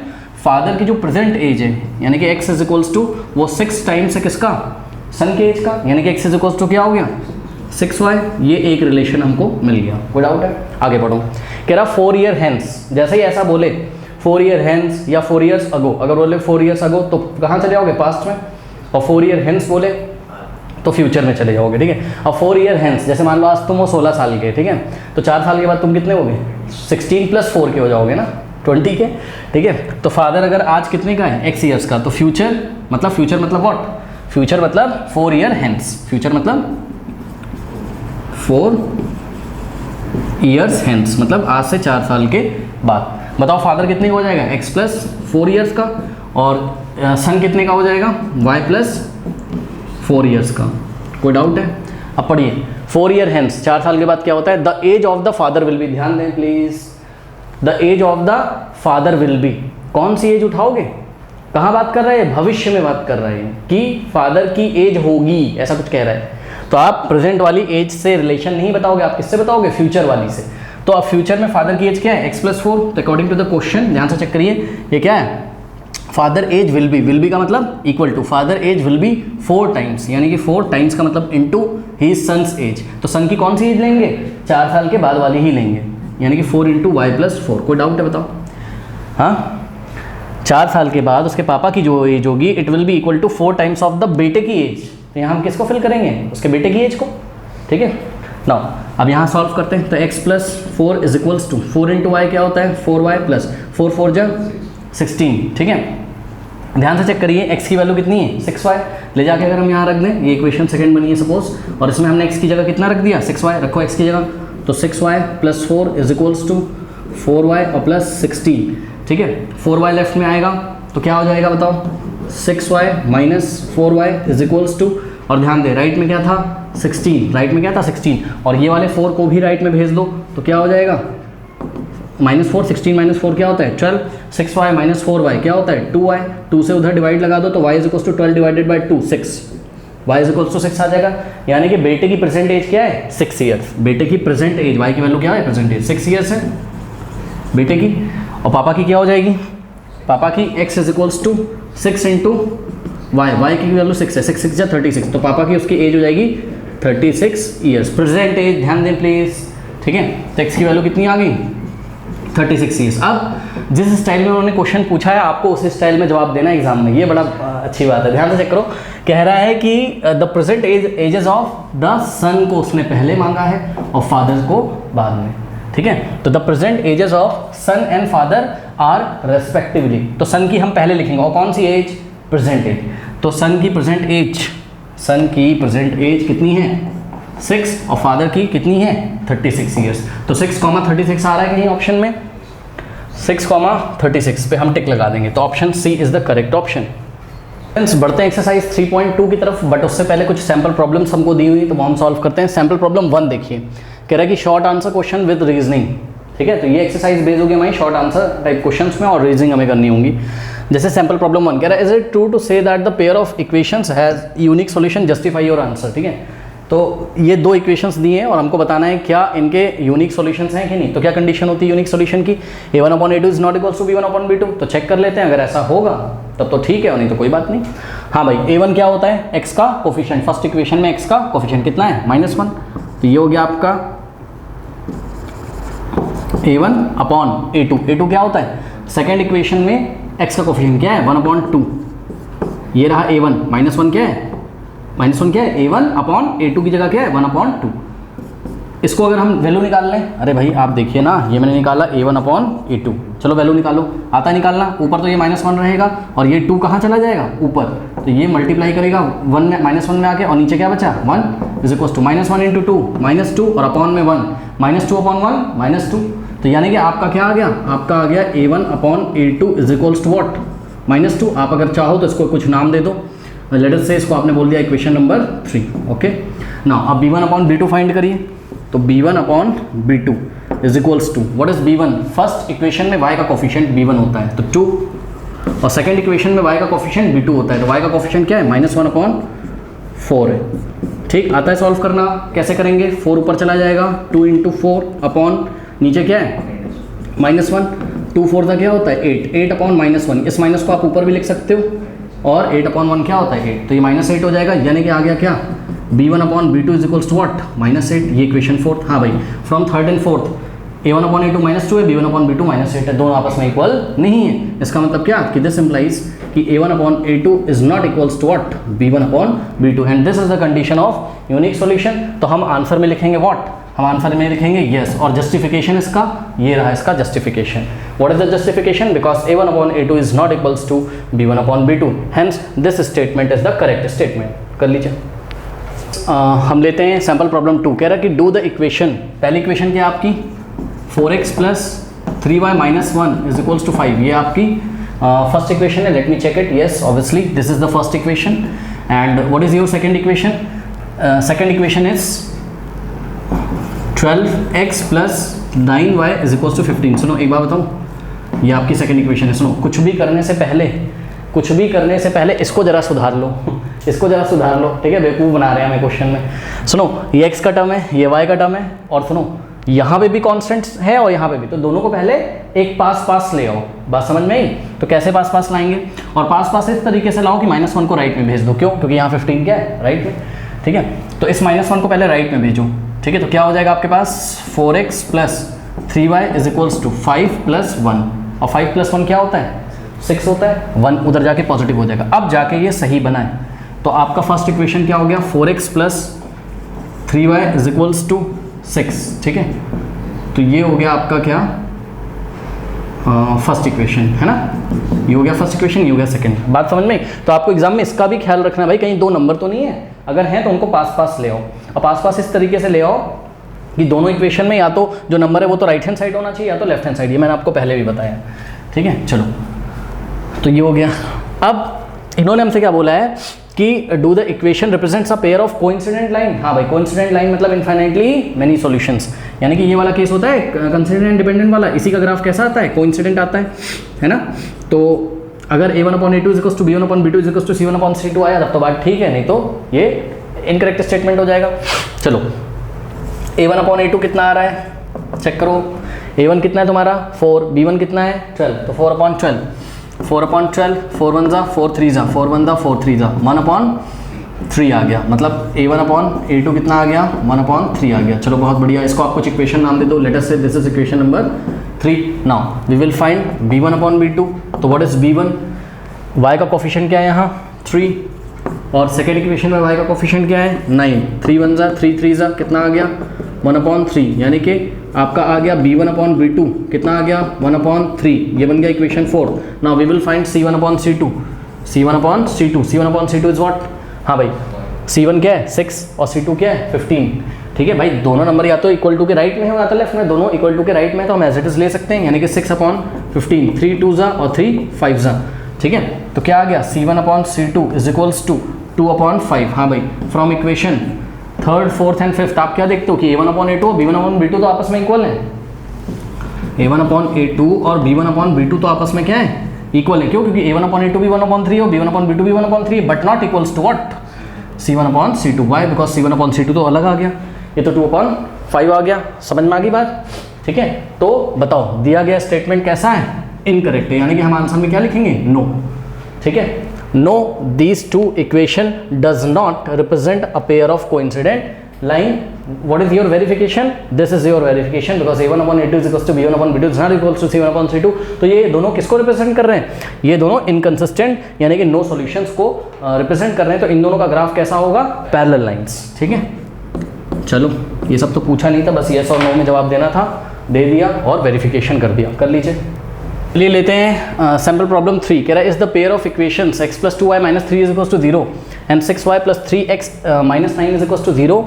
father की जो प्रेजेंट एज है यानी कि x इज इक्वल्स टू वो 6 टाइम्स है किसका सन के एज का, यानी कि x इज इक्वल्स टू क्या हो गया 6y, ये एक रिलेशन हमको मिल गया, कोई डाउट है, आगे बढ़ो। कह रहा 4 year हेंस, जैसे ही ऐसा बोले 4 year हेंस या 4 years अगो, अगर बोले 4 years अगो तो कहाँ चले जाओगे पास्ट में, और 4 year हेंस बोले तो फ्यूचर में चले जाओगे, ठीक है। अब 4 year हेंस, जैसे मान लो आज तुम हो 16 साल के, ठीक है, तो 4 साल के बाद तुम कितने होगे 16 + 4 के हो जाओगे ना 20 के, ठीक है। तो फादर अगर आज कितने का है x ईयर्स का, तो फ्यूचर मतलब व्हाट, फ्यूचर मतलब 4 year हेंस, फ्यूचर मतलब 4 years हेंस, मतलब आज से 4 साल के बाद। बताओ फादर कितने का हो जाएगा x + 4 years का, और सन कितने का हो जाएगा y + 4 years का, कोई डाउट है। अब पढ़िए 4 year हेंस, 4 साल के बाद क्या होता है, the age of the father will be, ध्यान दें please, the age of the father will be, कौन सी एज उठाओगे, कहाँ बात कर रहे हैं, भविष्य में बात कर रहे हैं कि फादर की एज होगी, ऐसा कुछ कह रहा है, तो आप प्रेजेंट वाली एज से रिलेशन नहीं बताओगे, आप किससे बताओगे फ्यूचर वाली से। तो अब फ्यूचर में फादर की एज क्या है x + 4, तो अकॉर्डिंग टू द क्वेश्चन ध्यान से चेक करिए, ये क्या है फादर एज विल बी का मतलब equal to father age will be 4 times, यानी कि 4 टाइम्स का मतलब इनटू ही सन्स एज, तो सन की कौन सी एज लेंगे 4 साल के बाद वाली ही लेंगे, यानी कि 4 × y + 4, कोई डाउट है बताओ। हाँ 4 साल के बाद उसके पापा की जो एज होगी it will be equal to 4 times of the बेटे की एज, तो यहाँ हम किसको फिल करेंगे उसके बेटे की एज को, ठीक है ना। अब यहाँ सॉल्व करते हैं, तो x + 4 is equals to 4 × y क्या होता है 4y + 4 4 जा 16, ठीक है। ध्यान से चेक करिए x की वैल्यू कितनी है 6y, ले जाके अगर हम यहाँ रख दें, ये इक्वेशन सेकंड बनी है सपोज, और इसमें हमने x की जगह कितना रख दिया 6y, रखो x की जगह, तो 6y + 4 is equals to 4y और +16, ठीक है। 4y लेफ्ट में आएगा तो क्या हो जाएगा बताओ 6y - 4y is equals to, और ध्यान दे राइट में क्या था 16, राइट में क्या था 16, और ये वाले 4 को भी राइट में भेज दो तो क्या हो जाएगा -4, 16 - 4 क्या होता है 12, 6y - 4y क्या होता है 2y, 2 से उधर डिवाइड लगा दो तो y = 12 / 2 6, y = 6 आ जाएगा, यानी कि बेटे की प्रेजेंट एज क्या है 6 ईयर्स, बेटे की प्रेजेंट एज y की वैल्यू क्या है प्रेजेंट एज 6 ईयर्स है बेटे की, और पापा की क्या हो जाएगी, पापा की x = 6 × y की वैल्यू 6 है, 6 × 6 = 36, तो पापा की उसकी एज हो जाएगी 36 ईयर्स, प्रेजेंट एज, ध्यान दें प्लीज, ठीक है। तो x की वैल्यू कितनी आ गई 36 ईयर्स। अब जिस स्टाइल में उन्होंने क्वेश्चन पूछा है आपको उस स्टाइल में जवाब देना है एग्जाम में, ये बड़ा अच्छी बात है, ध्यान से चेक करो। कह रहा है कि the present ages of the son को उसने पहले मांगा है और फादर को बाद में, ठीक है। तो the present ages of son and father are respectively, तो सन की हम पहले लिखेंगे, और कौन सी एज प्रेजेंट एज, तो सन की प्रेजेंट एज कितनी है 6 और फादर की कितनी है 36 ईयर्स। तो 6,36 आ रहा है कहीं ऑप्शन में, 6,36 पे हम टिक लगा देंगे। तो option C is the correct option. बढ़ते हैं एक्सरसाइज 3.2 की तरफ, बट उससे पहले कुछ सैम्पल प्रॉब्लम्स हमको दी हुई तो वो हम सॉल्व करते हैं। सैम्पल प्रॉब्लम 1 देखिए, कह रहा है कि short answer question with reasoning. ठीक है, तो ये एक्सरसाइज बेस्ड होगी हमारी शॉर्ट आंसर टाइप क्वेश्चंस में और रीजनिंग हमें करनी होंगी। जैसे सैम्पल प्रॉब्लम 1 कह रहा है is it true to say that the pair of equations has unique solution, justify your answer. ठीक है, तो ये 2 इक्वेशंस दिए हैं और हमको बताना है क्या इनके यूनिक सॉल्यूशंस हैं कि नहीं। तो क्या कंडीशन होती है यूनिक सॉल्यूशन की, a1/a2 is not equals to b1/b2। तो चेक कर लेते हैं, अगर ऐसा होगा तब तो ठीक है और नहीं तो कोई बात नहीं। हाँ भाई, a1 क्या होता है x का कोफिशिएंट, फर्स्ट इक्वेशन में x का कोफिशिएंट कितना है -1। तो ये हो गया आपका a1/a2। a2 क्या होता है, सेकेंड इक्वेशन में x का कोफिशिएंट क्या है 1/2। ये रहा a1, -1 क्या है, -1 क्या है a1/a2 की जगह क्या है 1/2। इसको अगर हम वैल्यू निकाल लें, अरे भाई आप देखिए ना, ये मैंने निकाला a1/a2, चलो वैल्यू निकालो, आता है निकालना। ऊपर तो ये -1 रहेगा और ये 2 कहाँ चला जाएगा ऊपर, तो ये मल्टीप्लाई करेगा 1 में -1 में आके, और नीचे क्या बचा 1 इज इक्वल टू -1 × 2 -2 और अपॉन में 1 -2/1 -2। तो यानी कि आपका क्या आ गया, आपका आ गया a1/a2 is equals to what -2। आप अगर चाहो तो इसको कुछ नाम दे दो, लेट अस से इसको आपने बोल दिया इक्वेशन नंबर 3। ओके नाउ अब b1/b2 फाइंड करिए। तो b1/b2 is equals to what is b1, first equation में y का कोफिशिएंट b1 होता है तो 2, और सेकंड इक्वेशन में y का कोफिशिएंट b2 होता है तो y का कोफिशिएंट क्या है -1/4 है। ठीक, आता है सॉल्व करना, कैसे करेंगे, 4 ऊपर चला जाएगा, 2 × 4 अपॉन नीचे क्या है -1, 2 4 का क्या होता है 8, 8/-1। इस माइनस को आप ऊपर भी लिख सकते हो, और 8/1 क्या होता है 8, तो ये -8 हो जाएगा, यानी कि आ गया क्या b1/b2 is equals to what -8। ये इक्वेशन 4th। हाँ भाई, from 3rd and 4th a1/a2 -2 है, b1/b2 -8 है, दोनों आपस में इक्वल नहीं है। इसका मतलब क्या कि दिस इम्प्लाइज कि a1/a2 is not equals to what b1/b2 and this is the condition of unique solution. तो हम आंसर में लिखेंगे व्हाट, हम आंसर में लिखेंगे यस, और जस्टिफिकेशन इसका ये रहा, इसका justification. What is the justification, because a1/a2 is not equals to b1/b2, hence this statement is the correct statement. कर लीजिए। हम लेते हैं सैम्पल प्रॉब्लम 2, कह रहा है कि डू द इक्वेशन, पहली इक्वेशन क्या है आपकी 4x + 3y - 1 is equals to 5। ये आपकी फर्स्ट इक्वेशन है, let me check it, yes obviously this is the first equation. And what is your second equation, second equation is 12x + 9y is equals to 15। सुनो एक बात बताऊँ, ये आपकी second equation है। सुनो, कुछ भी करने से पहले इसको जरा सुधार लो, इसको जरा सुधार लो, ठीक है, बेवकूफ़ बना रहे हैं हमें क्वेश्चन में। सुनो, ये x का टर्म है, ये y का टर्म है, और सुनो यहाँ पे भी कांस्टेंट है और यहाँ पे भी, तो दोनों को पहले एक पास ले आओ। बात समझ में आई? तो कैसे पास लाएंगे, और पास इस तरीके से लाओ कि -1 को राइट में भेज दो। क्यों? क्योंकि यहाँ 15 क्या है राइट में, ठीक है। तो इस -1 को पहले राइट में भेजो, ठीक है। तो क्या हो जाएगा आपके पास 4x + 3y is equals to 5 + 1, और 5 + 1 क्या होता है 6 होता है, 1 उधर जाके पॉजिटिव हो जाएगा। अब जाके ये सही बना है, तो आपका फर्स्ट इक्वेशन क्या हो गया 4x + 3y is equals to 6, ठीक है। तो ये हो गया आपका क्या फर्स्ट इक्वेशन, है ना, ये हो गया फर्स्ट इक्वेशन, ये हो गया सेकंड। बात समझ में? तो आपको एग्जाम में इसका भी ख्याल रखना भाई, कहीं 2 नंबर तो नहीं है, अगर हैं तो उनको पास ले आओ। और पास इस तरीके से ले आओ कि दोनों इक्वेशन में या तो जो नंबर है वो तो राइट हैंड साइड होना चाहिए या तो लेफ्ट हैंड साइड, ये मैंने आपको पहले भी बताया, ठीक है। चलो, तो ये हो गया। अब इन्होंने हमसे क्या बोला है कि do the equation represents a pair of coincident line. हाँ भाई, कोइंसिडेंट लाइन मतलब इनफाइनाइटली मेनी सॉल्यूशंस, यानी कि ये वाला केस होता है कंसिडेंट डिपेंडेंट वाला, इसी का ग्राफ कैसा आता है कोइंसिडेंट आता है ना। तो अगर a1/a2 is to b1/b2 is to c1/c2 आया तब तो बात ठीक है, नहीं तो ये इनकरेक्ट स्टेटमेंट हो जाएगा। चलो, a1/a2 कितना आ रहा है चेक करो, a1 कितना है तुम्हारा 4, b1 कितना है 12, तो 4/12, 4/12, 4 1 जा 4 3 जा 4 1 जा 4 3 जा 1/3 आ गया, मतलब a1/a2 कितना आ गया 1/3 आ गया। चलो बहुत बढ़िया, इसको आप कुछ इक्वेशन नाम दे दो, let us say this is equation number 3। Now we will find b1/b2। तो व्हाट इज b1, y का कोफिशिएंट क्या है यहाँ 3, और सेकेंड इक्वेशन में y का कोफिशिएंट क्या है 9, 3 1 जा 3 3 जा कितना आ गया 1/3, यानी कि आपका आ गया b1/b2 कितना आ गया 1/3, ये बन गया equation 4। Now we will find c1/c2। C1 upon C2, C1 upon C2 is what, हाँ भाई C1 क्या है 6 और C2 क्या है 15, ठीक है भाई। दोनों नंबर या तो इक्वल टू के राइट में है या तो लेफ्ट में, दोनों इक्वल टू के राइट में, तो हम एज इट इज ले सकते हैं, यानी कि 6 अपॉन 15, 3 2 जा और 3 5 जा, ठीक है। तो क्या आ गया C1 upon C2 is equals to 2 upon 5, हाँ भाई। From equation third fourth and fifth आप क्या देखते हो कि A1 upon A2 B1 upon B2 तो आपस में इक्वल है, A1 अपॉन A2 और B1 अपॉन B2 तो आपस में क्या है, इक्वल है। क्यों? क्योंकि A1 upon A2 B1 upon 3 हो, B1 upon B2 B1 upon 3, but not equals to what, C1 upon C2। Why? Because C1 upon C2 तो अलग आ गया, ये तो 2 अपॉन 5 आ गया। समझ में आ गई बात, ठीक है। तो बताओ दिया गया स्टेटमेंट कैसा है, इनकरेक्ट है, यानी कि हम आंसर में क्या लिखेंगे, नो, ठीक है। No these two equation does not represent a pair of coincident line. What is your verification? This is your verification because A1 upon A2 is equals to B1 upon B2 is not equals to C1 upon C2। तो ये दोनों किसको represent कर रहे हैं, ये दोनों inconsistent यानी कि नो सॉल्यूशंस को रिप्रेजेंट कर रहे हैं। तो इन दोनों का ग्राफ कैसा होगा, पैरेलल लाइंस, ठीक है। चलो ये सब तो पूछा नहीं था, बस येस और नो में जवाब देना था, दे दिया और वेरिफिकेशन कर दिया, कर लीजिए। चलिए लेते हैं सैम्पल प्रॉब्लम 3। कह रहा है is the pair of equations x plus 2y minus 3 is equals to 0 and 6y plus 3x minus 9 is equals to 0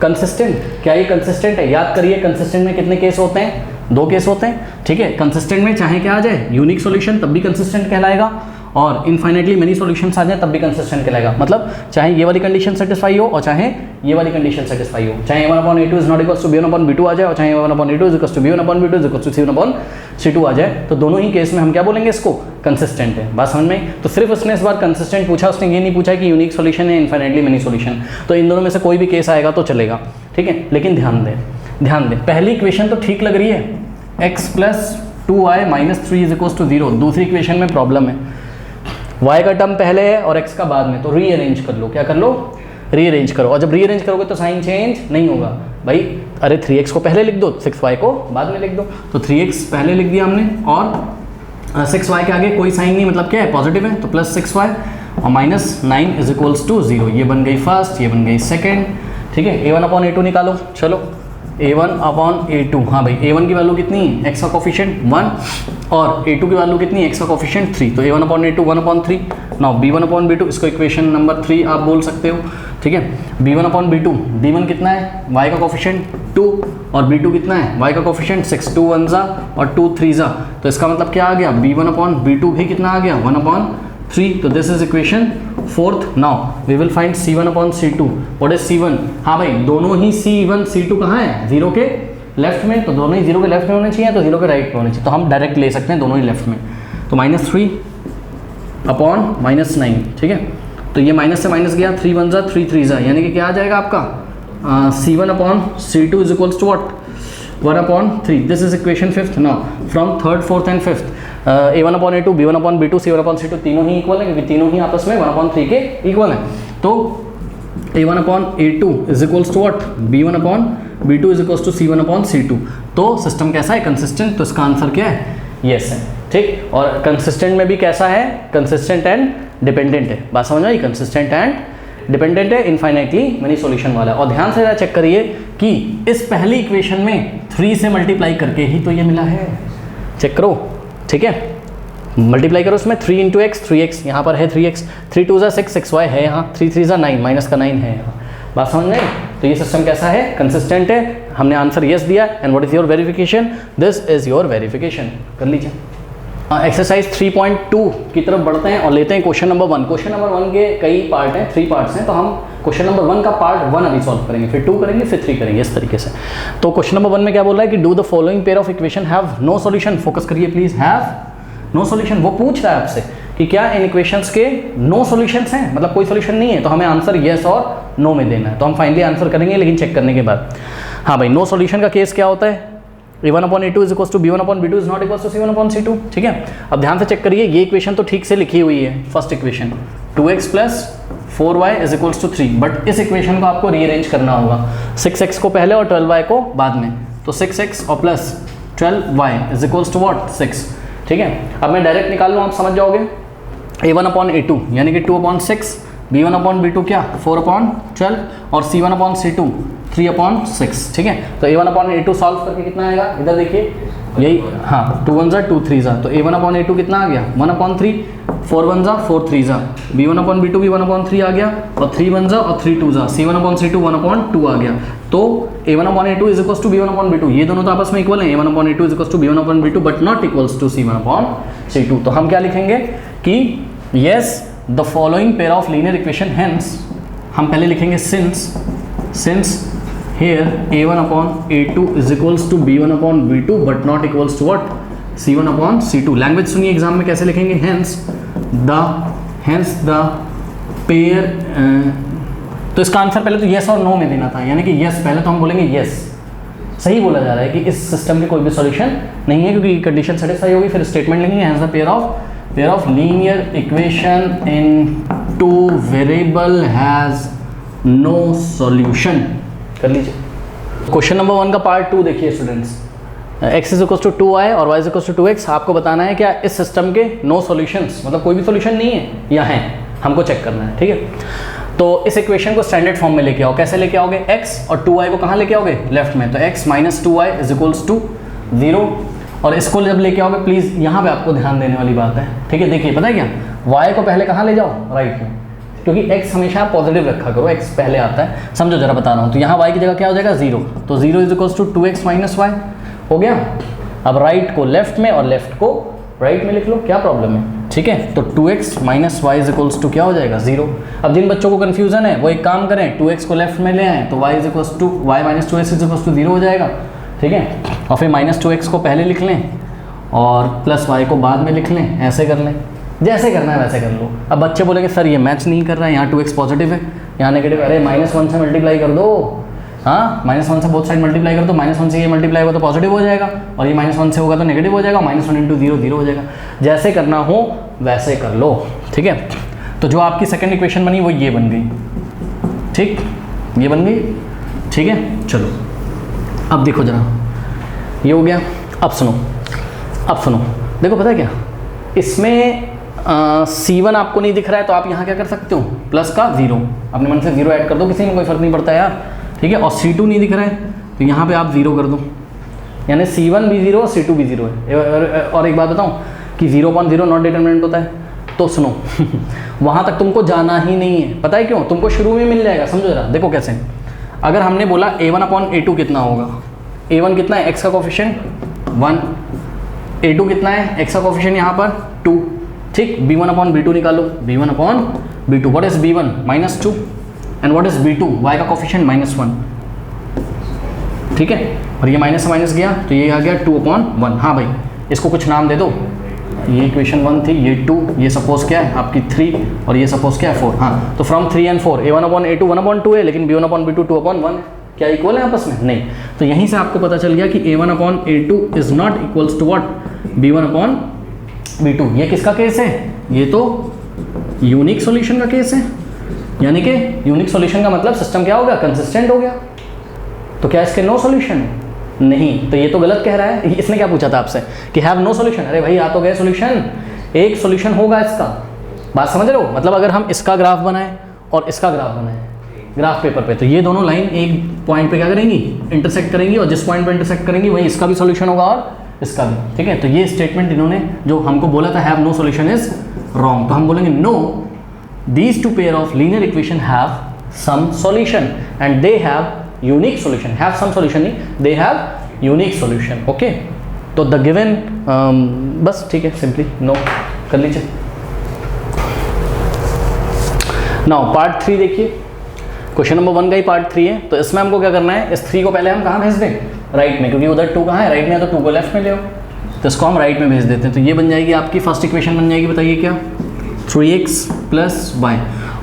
consistent. क्या ये कंसिस्टेंट है? याद करिए कंसिस्टेंट में कितने केस होते हैं, 2 केस होते हैं, ठीक है। कंसिस्टेंट में चाहे क्या आ जाए, यूनिक सॉल्यूशन तब भी कंसिस्टेंट कहलाएगा, और इनफाइनाइटली मेनी सॉल्यूशंस आ जाए तब भी कंसिस्टेंट कहलाएगा। मतलब चाहे ये वाली कंडीशन सेटिस्फाई हो और चाहे ये वाली कंडीशन सेटिस्फाई हो, चाहे A1 upon A2 is not equals to B1 upon B2 आ जाए और चाहे A1 upon A2 is equals to B1 upon B2 is equals to C1 upon C2 आ जाए, तो दोनों ही केस में हम क्या बोलेंगे, इसको कंसिस्टेंट है। बात समझ में? तो सिर्फ उसने इस बार कंसिस्टेंट पूछा, उसने ये नहीं पूछा कि यूनिक सॉल्यूशन है इनफाइनाइटली मेनी सॉल्यूशन। तो इन दोनों में से कोई भी केस आएगा तो चलेगा, ठीक है। लेकिन ध्यान दें पहली इक्वेशन तो ठीक लग रही है, x plus 2y minus 3 is equals to 0। दूसरी इक्वेशन में प्रॉब्लम है, y का टर्म पहले है और x का बाद में, तो रीअरेंज कर लो। क्या कर लो? रीअरेंज करो। और जब रीअरेंज करोगे तो साइन चेंज नहीं होगा भाई। अरे 3x को पहले लिख दो, 6y को बाद में लिख दो। तो 3x पहले लिख दिया हमने और 6y के आगे कोई साइन नहीं, मतलब क्या है, पॉजिटिव है, तो प्लस 6y और माइनस 9 इज इक्वल्स टू 0। ये बन गई फर्स्ट, ये बन गई सेकेंड, ठीक है। A1 अपॉन A2 निकालो। चलो A1 अपॉन A2, हाँ भाई A1 की वैल्यू कितनी है, x का कोफिशिएंट 1 और A2 की वैल्यू कितनी है, x का कोफिशिएंट 3। तो A1 upon A2 1 upon 3। Now B1 upon B2, इसको इक्वेशन नंबर 3 आप बोल सकते हो, ठीक है। B1 अपॉन B2, B1 कितना है, y का कोफिशिएंट 2 और B2 कितना है, y का कोफिशिएंट 6, 2 1 जा और 2 3 जा। तो इसका मतलब क्या आ गया, B1 अपॉन B2 भी कितना आ गया, 1 अपॉन 3। तो this is equation 4th। Now we will find C1 upon C2। What is C1? हाँ भाई दोनों ही C1 C2 कहाँ है, 0 के लेफ्ट में, तो दोनों ही 0 के लेफ्ट में होने चाहिए, तो 0 के राइट में होने चाहिए। तो हम डायरेक्ट ले सकते हैं दोनों ही लेफ्ट में। तो -3 अपॉन -9, ठीक है। तो ये माइनस से माइनस गया, 3 1 जा 3 3 जा, यानी कि क्या आ जाएगा आपका C1 upon C2 is equals to what, 1 upon 3। This is equation 5th। Now from third fourth and fifth, A1 upon A2 B1 upon B2 C1 upon C2 तीनों ही इक्वल है, क्योंकि तीनों ही आपस में 1 अपॉन 3 के इक्वल हैं। तो A1 upon A2 is equals to what, B1 upon B2 is equals to C1 upon C2। तो सिस्टम कैसा है, कंसिस्टेंट। तो इसका आंसर क्या है, यस है, ठीक। और कंसिस्टेंट में भी कैसा है, कंसिस्टेंट एंड डिपेंडेंट है। बात समझ आई, कंसिस्टेंट एंड डिपेंडेंट है, इनफाइनाइटली मेनी सॉल्यूशन वाला है। और ध्यान से जरा चेक करिए कि इस पहली इक्वेशन में 3 से मल्टीप्लाई करके ही तो ये मिला है, चेक करो, ठीक है। मल्टीप्लाई करो उसमें 3 इंटू एक्स, 3x यहाँ पर है 3x, 3 2 6 6y है यहाँ, 3 3 9 माइनस का 9 है यहाँ। बात समझ में? तो ये सिस्टम कैसा है, कंसिस्टेंट है। हमने आंसर यस दिया। And what is your verification, this is your verification. कर लीजिए। एक्सरसाइज 3.2 की तरफ बढ़ते हैं और लेते हैं क्वेश्चन नंबर 1। क्वेश्चन नंबर 1 के कई पार्ट हैं, 3 पार्ट्स हैं, तो हम क्वेश्चन नंबर 1 का पार्ट 1 अभी सॉल्व करेंगे, फिर 2 करेंगे, फिर 3 करेंगे, इस तरीके से। तो क्वेश्चन नंबर 1 में क्या बोल रहा है कि do the following pair of equation have no solution. Focus करिए प्लीज, हैव नो सॉल्यूशन। वो पूछ रहा है आपसे कि क्या इन इक्वेशंस के नो सॉल्यूशंस हैं, मतलब कोई सॉल्यूशन नहीं है, तो हमें आंसर येस और नो में देना है। तो हम फाइनली आंसर करेंगे, लेकिन चेक करने के बाद। हाँ भाई, नो सॉल्यूशन का केस क्या होता है, A1 upon A2 is equals to B1 upon B2 is not equals to C1 upon C2, ठीक है। अब ध्यान से चेक करिए, ये इक्वेशन तो ठीक से लिखी हुई है, first equation 2x plus 4y is equals to 3, but इस इक्वेशन को आपको रीअरेंज करना होगा, 6x को पहले और 12y को बाद में। तो 6x और plus 12y is equals to what, 6, ठीक है। अब मैं डायरेक्ट निकाल लूँ, आप समझ जाओगे। A1 अपॉन A2 यानी कि 2 अपॉन 6, B1 अपॉन B2 क्या 4 अपॉन 12 और C1 अपॉन C2 3 अपॉन 6, ठीक है। तो A1 अपॉन A2 सॉल्व करके कितना आएगा, इधर देखिए यही, हाँ 2 1 ज़ा 2 3 ज़ा, तो A1 अपॉन A2 कितना आ गया 1/3, 4 1 ज़ा 4 3 ज़ा, B1 अपॉन B2 भी 1/3 आ गया, और 3 1 ज़ा और 3 2 ज़ा, C1 अपॉन C2 1/2 आ गया। तो A1 upon A2 is equals to B1 upon B2, ये दोनों तो आपस में इक्वल हैं, A1 upon A2 is equals to B1 upon B2 but not equals to C1 upon C2। तो हम क्या लिखेंगे कि yes the following pair of linear equation, hence हम पहले लिखेंगे since here A1 upon A2 is equals to B1 upon B2 but not equals to what C1 upon C2। Language सुनिए exam में कैसे लिखेंगे, hence the pair तो इसका answer पहले तो yes और no में देना था, यानी कि yes पहले तो हम बोलेंगे yes, सही बोला जा रहा है कि इस सिस्टम के कोई भी सॉल्यूशन नहीं है क्योंकि कंडीशन सेटिस्फाई होगी, फिर स्टेटमेंट लिखेंगे hence the pair of linear equation in two variable has no solution। कर लीजिए क्वेश्चन नंबर 1 का पार्ट 2 देखिए students, x is equal to 2y और y is equal to 2x। आपको बताना है क्या इस सिस्टम के नो सॉल्यूशंस, मतलब कोई भी सॉल्यूशन नहीं है या है, हमको चेक करना है, ठीक है। तो इस इक्वेशन को स्टैंडर्ड फॉर्म में लेके आओ, कैसे लेके आओगे, x और 2y को कहाँ लेके आओगे, लेफ्ट में, तो x minus 2y is equals to 0। और इसको जब लेके आओगे प्लीज़ यहाँ पे आपको ध्यान देने वाली बात है, ठीक है। देखिए पता है क्या, y को पहले कहाँ ले जाओ, राइट में, क्योंकि x हमेशा पॉजिटिव रखा करो, x पहले आता है, समझो जरा बता रहा हूँ। तो यहाँ y की जगह क्या हो जाएगा 0, तो 0 is equals to 2x minus y हो गया। अब राइट को लेफ्ट में और लेफ्ट को राइट में लिख लो, क्या प्रॉब्लम है, ठीक है। तो 2x minus y is equals to क्या हो जाएगा 0। अब जिन बच्चों को कन्फ्यूजन है वो एक काम करें, 2x को लेफ्ट में ले आए तो y is equals to y minus 2x is equals to 0 हो जाएगा, ठीक है। और फिर माइनस 2x को पहले लिख लें और प्लस y को बाद में लिख लें, ऐसे कर लें, जैसे करना है वैसे कर लो। अब बच्चे बोलेंगे सर ये मैच नहीं कर रहा है, यहाँ 2x पॉजिटिव है यहाँ नेगेटिव, अरे -1 से मल्टीप्लाई कर दो, हाँ -1 से बोथ साइड मल्टीप्लाई कर दो, -1 से ये मल्टीप्लाई होगा तो पॉजिटिव हो जाएगा और ये -1 से होगा तो नेगेटिव हो जाएगा, -1 × 0 0 हो जाएगा। जैसे करना हो वैसे कर लो, ठीक है। तो जो आपकी सेकेंड इक्वेशन बनी वो ये बन गई, ठीक, ये बन गई, ठीक है। चलो अब देखो जरा, ये हो गया। अब सुनो देखो, पता है क्या, इसमें C1 आपको नहीं दिख रहा है तो आप यहाँ क्या कर सकते हो, प्लस का 0, अपने मन से 0 ऐड कर दो, किसी में कोई फर्क नहीं पड़ता यार, ठीक है। और C2 नहीं दिख रहा है तो यहाँ पे आप 0 कर दो, यानी C1 भी 0 और C2 भी 0 है। और एक बात बताऊँ कि 0/0 नॉट डिटरमिनेंट होता है, तो सुनो वहाँ तक तुमको जाना ही नहीं है, पता है क्यों, तुमको शुरू में मिल जाएगा, समझो जरा। देखो कैसे, अगर हमने बोला A1/A2 कितना होगा, A1 कितना है, x का कोफिशिएंट 1, A2 कितना है, x का कोफिशिएंट यहाँ पर 2, ठीक। B1/B2 निकालो, B1/B2, what is B1 -2 and what is B2 y का कोफिशिएंट -1, ठीक है। और ये माइनस से माइनस गया तो ये आ गया 2/1। हाँ भाई इसको कुछ नाम दे दो, ये इक्वेशन 1 थी, ये 2, ये सपोज क्या है आपकी 3 और ये सपोज क्या है 4। हाँ तो फ्रॉम 3 and 4 A1/A2 1/2 है, लेकिन B1/B2 2/1 है, क्या इक्वल है आपस में, नहीं। तो यहीं से आपको पता चल गया कि A1/A2 is not equals to what, B1/B2। ये किसका केस है, ये तो यूनिक सॉल्यूशन का केस है, यानी कि यूनिक सॉल्यूशन का मतलब सिस्टम क्या हो गया, कंसिस्टेंट हो गया। तो क्या इसके नो सॉल्यूशन है, नहीं, तो ये तो गलत कह रहा है। इसने क्या पूछा था आपसे कि हैव नो सॉल्यूशन, अरे भाई आ तो गए सॉल्यूशन, एक सॉल्यूशन होगा इसका, बात समझ रहे हो। मतलब अगर हम इसका ग्राफ बनाएं और इसका ग्राफ बनाएं ग्राफ पेपर पे, तो ये दोनों लाइन एक पॉइंट पे क्या करेंगी, इंटरसेक्ट करेंगी, और जिस पॉइंट पे इंटरसेक्ट करेंगी वही इसका भी सॉल्यूशन होगा और इसका भी, ठीक है। तो ये स्टेटमेंट इन्होंने जो हमको बोला था have no solution is wrong, तो हम बोलेंगे no, these two pair of linear equation have some solution and they have unique solution, have some solution नहीं, they have unique solution, okay. तो द गिवन बस ठीक है, सिंपली नो कर लीजिए। नाउ पार्ट 3 देखिए, क्वेश्चन नंबर 1 का ही part 3 है। तो इसमें हमको क्या करना है, इस 3 को पहले हम कहाँ भेज दें, राइट में, क्योंकि उधर 2 कहाँ है, राइट में है, तो 2 को लेफ्ट में ले आओ, तो इसको हम राइट में भेज देते हैं। तो ये बन जाएगी आपकी फर्स्ट इक्वेशन बन जाएगी, बताइए क्या, 3x + y,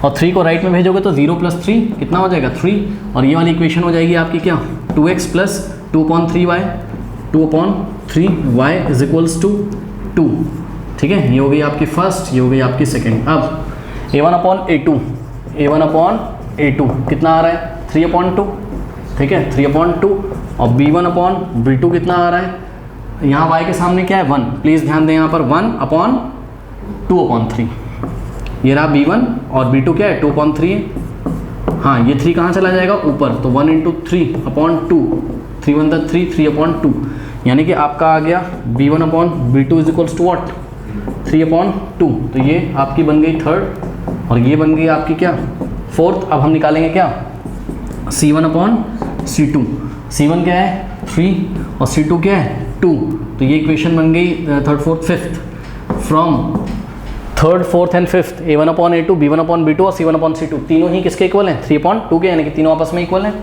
और 3 को राइट में भेजोगे तो 0 + 3 कितना हो जाएगा 3, और ये वाली इक्वेशन हो जाएगी आपकी क्या, 2x + 2/3y, 2/3y is equals to 2, ठीक है। ये हो गई आपकी फर्स्ट, ये हो गई आपकी सेकेंड। अब A1/A2 कितना आ रहा है 3/2, ठीक है, 3/2, और B1/B2 कितना आ रहा है, यहाँ y के सामने क्या है 1, प्लीज़ ध्यान दें यहाँ पर 1/2/3, ये रहा B1 और B2 क्या है 2/3 है। हाँ ये 3 कहाँ चला जाएगा ऊपर, तो 1 × 3/2, 3 × 1 = 3, 3/2, यानी कि आपका आ गया b1 upon b2 is equals to what 3/2। तो ये आपकी बन गई थर्ड और ये बन गई आपकी क्या फोर्थ। अब हम निकालेंगे क्या c1 अपॉन c2। c1 क्या है 3 और c2 क्या है 2। तो ये इक्वेशन बन गई third fourth fifth. From third fourth and fifth a1 upon a2 b1 upon b2 और c1 अपॉन c2 तीनों ही किसके इक्वल हैं 3/2 के, यानी कि तीनों आपस में इक्वल हैं।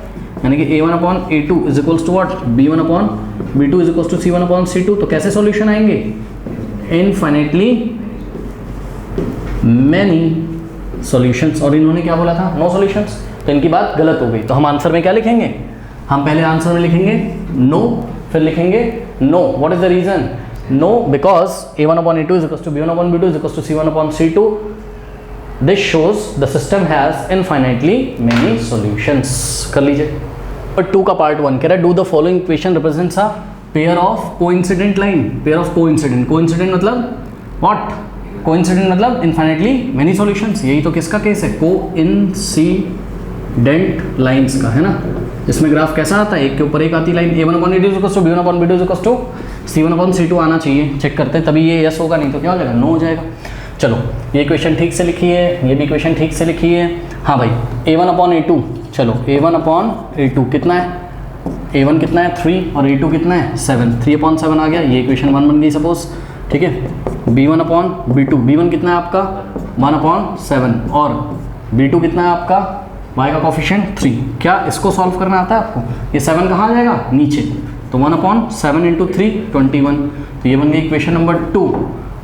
यानी कि a1 upon a2 is equals to what b1 upon b2 is equals to c1 upon c2। तो कैसे सॉल्यूशन आएंगे इनफाइनाइटली मैनी सॉल्यूशंस। और इन्होंने क्या बोला था नो सॉल्यूशंस, तो इनकी बात गलत हो गई। तो हम आंसर में क्या लिखेंगे, हम पहले आंसर में लिखेंगे नो, फिर लिखेंगे no. What is the reason no, because a1 upon a2 is equals to b1 upon b2 is equals to c1 upon c2। This shows the system has infinitely many solutions. कर लीजिए। और 2 का part 1 कह रहा है do the following equation represents a pair of coincident line. Pair of coincident, coincident मतलब what, coincident मतलब infinitely many solutions. यही तो किसका केस है कोइंसिडेंट लाइंस का, है ना। इसमें ग्राफ कैसा आता है, एक के ऊपर एक आती line. a1 upon a2 is equals to b1 upon b2 is equals to c1 upon c2 आना चाहिए। चेक करते हैं तभी ये यस होगा, नहीं तो क्या हो जाएगा नो हो जाएगा। चलो ये इक्वेशन ठीक से लिखी है, ये भी इक्वेशन ठीक से लिखी है। हाँ भाई a1 अपॉन a2, चलो a1 अपॉन a2 कितना है, a1 कितना है 3 और a2 कितना है 7, 3/7 आ गया। ये इक्वेशन 1 बन गई सपोज, ठीक है। b1 अपॉन b2, b1 कितना है आपका 1/7 और b2 कितना है आपका y का कोफिशिएंट 3। क्या इसको सॉल्व करना आता है आपको, ये 7 कहाँ जाएगा नीचे, तो 1/7 इंटू 3 21। तो ये बन गई इक्वेशन नंबर 2।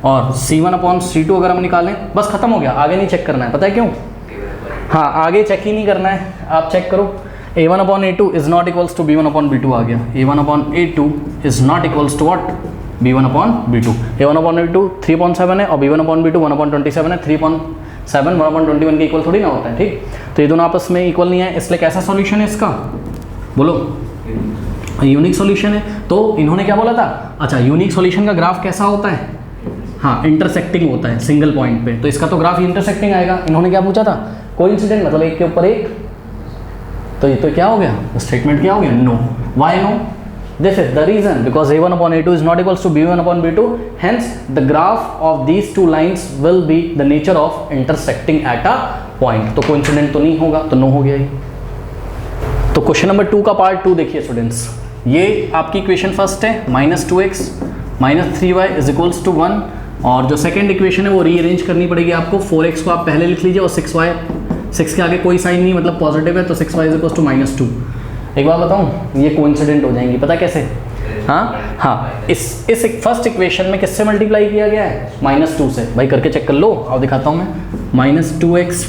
और c1 अपॉन c2 अगर हम निकालें बस खत्म हो गया, आगे नहीं चेक करना है। पता है क्यों, हाँ आगे चेक ही नहीं करना है, आप चेक करो a1 upon a2 is not equals to b1 upon b2 आ गया। a1 upon a2 is not equals to what b1 upon b2। a1 upon b2 3/7 है और b1 अपॉन b2 1/27 है। 3/7 1/21 के इक्वल थोड़ी ना होता है, ठीक। तो ये दोनों आपस में इक्वल नहीं है, इसलिए कैसा सॉल्यूशन है इसका, बोलो यूनिक सॉल्यूशन है। तो इन्होंने क्या बोला था, अच्छा यूनिक सॉल्यूशन का ग्राफ कैसा होता है, हाँ इंटरसेक्टिंग होता है सिंगल पॉइंट पे। तो इसका तो ग्राफ इंटरसेक्टिंग आएगा। इन्होंने क्या पूछा था कोइंसिडेंट मतलब एक के ऊपर एक, तो ये तो क्या हो गया स्टेटमेंट क्या हो गया no. Why no, this is the reason because a1 upon a2 is not equals to b1 upon b2, hence the graph of these two lines will be the nature of intersecting at a point। तो coincident तो नहीं होगा, तो no हो गया ये। तो question number 2 का पार्ट 2 देखिए स्टूडेंट्स, ये आपकी इक्वेशन फर्स्ट है -2x -3y is equals to 1 और जो सेकंड इक्वेशन है वो रीअरेंज करनी पड़ेगी आपको। 4x को आप पहले लिख लीजिए और 6y, 6 के आगे कोई साइन नहीं मतलब पॉजिटिव है, तो 6y इज इक्वल्स टू -2। एक बात बताऊं, ये कोइंसिडेंट हो जाएंगी, पता कैसे, हाँ इस फर्स्ट इक्वेशन में किससे मल्टीप्लाई किया गया है -2 से। भाई करके चेक कर लो, अब दिखाता हूँ मैं। -2x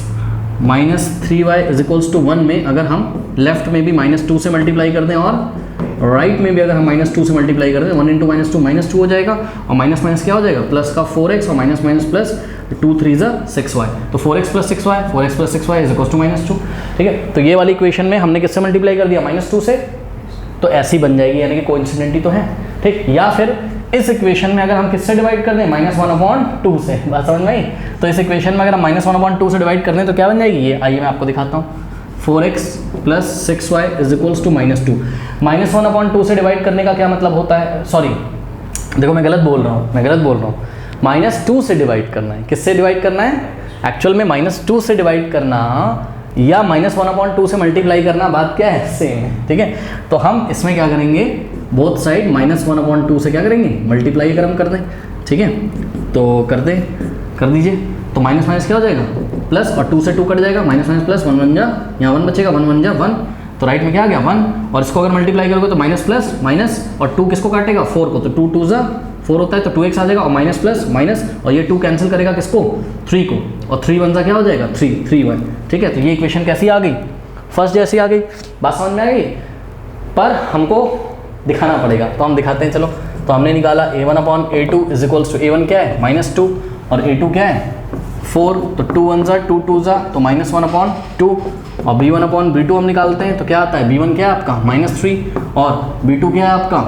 -3y is equals to 1 में अगर हम लेफ्ट में भी -2 से मल्टीप्लाई कर दें और राइट में भी अगर हम -2 से मल्टीप्लाई कर दें, 1 इंटू -2 हो जाएगा और माइनस माइनस क्या हो जाएगा प्लस का 4x और माइनस माइनस प्लस 2 3 6y। तो 4x plus 6y is equals to -2, ठीक है। तो ये वाली इक्वेशन में हमने किससे मल्टीप्लाई कर दिया -2 से, तो ऐसी बन जाएगी, यानी कि कोइंसिडेंट ही तो है, ठीक। या फिर इस इक्वेशन में अगर हम किससे डिवाइड कर दें -1/2 से, बात समझ में आई। तो इस इक्वेशन में अगर हम -1/2 से डिवाइड कर दें तो क्या बन जाएगी ये, आइए मैं आपको दिखाता हूँ। 4x plus 6y is equals to -2। -1/2 से डिवाइड करने का क्या मतलब होता है, सॉरी देखो मैं गलत बोल रहा हूँ -2 से डिवाइड करना है। किससे डिवाइड करना है एक्चुअल में, -2 से डिवाइड करना या -1/2 से मल्टीप्लाई करना, बात क्या है सेम है, ठीक है। तो हम इसमें क्या करेंगे, बोथ साइड -1/2 से क्या करेंगे मल्टीप्लाई अगर हम कर दें, ठीक है। तो कर दीजिए, तो माइनस माइनस क्या हो जाएगा प्लस और 2 से 2 कट जाएगा, माइनस माइनस प्लस 1 1 जा, यहाँ 1 बचेगा, 1 1 जा 1, तो राइट में क्या आ गया 1 और इसको अगर मल्टीप्लाई करोगे तो माइनस प्लस माइनस और 2 किसको काटेगा 4 को, तो 2 2 जा 4 होता है तो 2x आ जाएगा और माइनस प्लस माइनस और ये 2 कैंसिल करेगा किसको 3 को और 3 1 जा क्या हो जाएगा 3y, ठीक है। तो ये इक्वेशन कैसी आ गई, फर्स्ट जैसी आ गई, बात समझ में आ गई। पर हमको दिखाना पड़ेगा, तो हम दिखाते हैं। चलो तो हमने निकाला a1/a2 is equals to a1 क्या है -2 और a2 क्या है 4, तो 2 1 जा 2 2 जा तो -1/2 और b1/b2 हम निकालते हैं तो क्या आता है, b1 क्या है आपका -3 और b2 क्या है आपका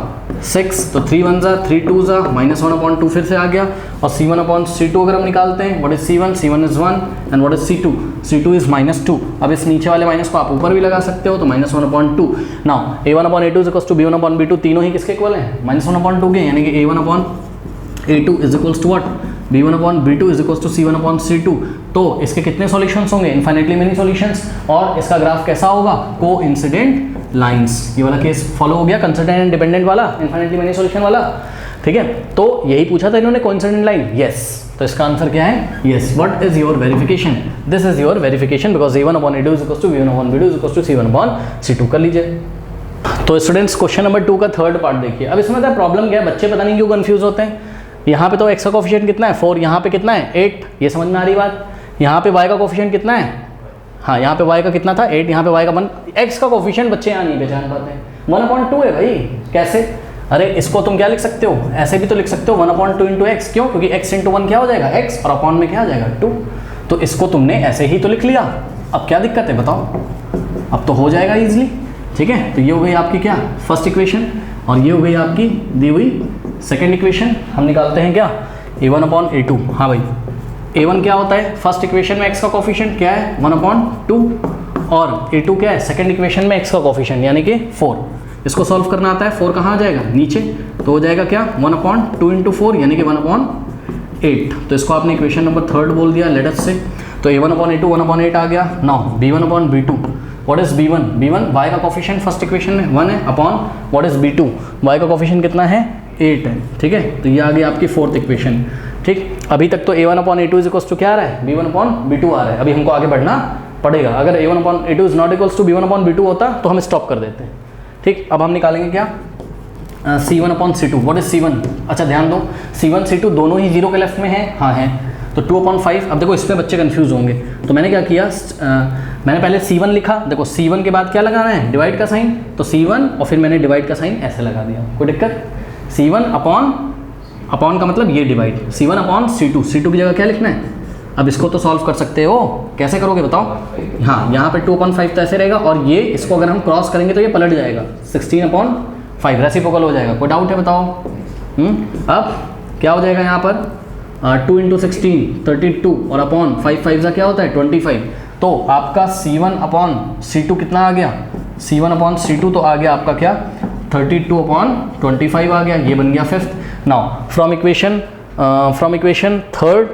6, तो 3 1 जा 3 2 जा -1/2 फिर से आ गया। और c1/c2 अगर हम निकालते हैं, what is c1 is 1 and what is c2 is -2। अब इस नीचे वाले माइनस को आप ऊपर भी लगा सकते हो, तो -1/2। Now a1/a2 is equals to b1/b2, तीनों ही किसके इक्वल हैं, -1/2 के, यानी कि a1/a2 is equals to what, b1/b2 is equals to c1/c2। तो इसके कितने सॉल्यूशंस होंगे, इनफाइनाइटली मेनी सॉल्यूशंस। और इसका ग्राफ कैसा होगा, कोइंसिडेंट लाइंस। ये वाला केस फॉलो हो गया, कंसिस्टेंट एंड डिपेंडेंट वाला, इनफाइनाइटली मेनी सॉल्यूशन वाला, ठीक है। तो यही पूछा था इन्होंने, कोइंसिडेंट लाइन, यस। तो इसका आंसर क्या है, yes. What is your verification, this is your verification, because a1/a2 is equals to b1/b2 is equals to c1/c2 कर लीजिए। तो स्टूडेंट्स क्वेश्चन नंबर 2 का थर्ड पार्ट देखिए। अब इसमें प्रॉब्लम क्या है, बच्चे पता नहीं क्यों कंफ्यूज होते हैं। यहाँ पे तो x का कोफिशिएंट कितना है 4, यहाँ पे कितना है 8, ये समझ में आ रही बात। यहाँ पे y का कोफिशिएंट कितना है, हाँ यहाँ पे y का कितना था 8, यहाँ पे y का 1। x का कोफिशिएंट बच्चे यहाँ नहीं पहचान पाते हैं, 1/2 है भाई। कैसे, अरे इसको तुम क्या लिख सकते हो, ऐसे भी तो लिख सकते हो 1/2 इंटू एक्स। क्यों, क्योंकि x इंटू 1 क्या हो जाएगा x, और अपॉन में क्या आ जाएगा 2। तो इसको तुमने ऐसे ही तो लिख लिया, अब क्या दिक्कत है बताओ, अब तो हो जाएगा ईजिली, ठीक है। तो ये हो गई आपकी क्या फर्स्ट इक्वेशन, और ये हो गई आपकी दी हुई सेकेंड इक्वेशन। हम निकालते हैं क्या, a1/a2। हाँ भाई, a1 क्या होता है, फर्स्ट इक्वेशन में x का कोफिशिएंट क्या है 1/2, और a2 क्या है सेकेंड इक्वेशन में x का कोफिशिएंट यानी कि 4। इसको सॉल्व करना आता है, 4 कहाँ आ जाएगा नीचे, तो हो जाएगा क्या 1/2 इंटू 4 यानी कि 1/8। तो इसको आपने इक्वेशन नंबर 3 बोल दिया लेटस से। तो a1/a2 1/8 आ गया। Now b1/b2, what is b1 y का कोफिशिएंट फर्स्ट इक्वेशन में 1 है, upon what is b2 y का कोफिशिएंट कितना है 8 है, ठीक है। तो ये आ गई आपकी फोर्थ इक्वेशन, ठीक। अभी तक तो a1/a2 इज इक्वल्स टू क्या आ रहा है, b1/b2 आ रहा है। अभी हमको आगे बढ़ना पड़ेगा, अगर a1/a2 is not equals to b1/b2 होता तो हम स्टॉप कर देते हैं, ठीक। अब हम निकालेंगे क्या c1/c2, व्हाट इज c1। अच्छा ध्यान दो, c1 c2 दोनों ही 0 के लेफ्ट में है, हाँ है, तो 2/5। अब देखो इस पर बच्चे कंफ्यूज होंगे, तो मैंने क्या किया, मैंने पहले c1 लिखा, देखो c1 के बाद क्या लगाना है, डिवाइड का साइन, तो c1 और फिर मैंने डिवाइड का साइन ऐसे लगा दिया, कोई दिक्कत। c1 अपॉन का मतलब ये डिवाइड, c1/c2, c2 की जगह क्या लिखना है। अब इसको तो सॉल्व कर सकते हो, कैसे करोगे बताओ। हाँ, यहाँ पे 2/5 तो ऐसे रहेगा, और ये इसको अगर हम क्रॉस करेंगे तो ये पलट जाएगा 16/5, रेसिप्रोकल हो जाएगा। कोई डाउट है बताओ। अब क्या हो जाएगा यहाँ पर 2 × 16 32, और अपॉन 5 5 क्या होता है 25। तो आपका c1/c2 कितना आ गया, c1/c2 तो आ गया आपका क्या 32/25 आ गया, ये बन गया fifth. Now from equation third,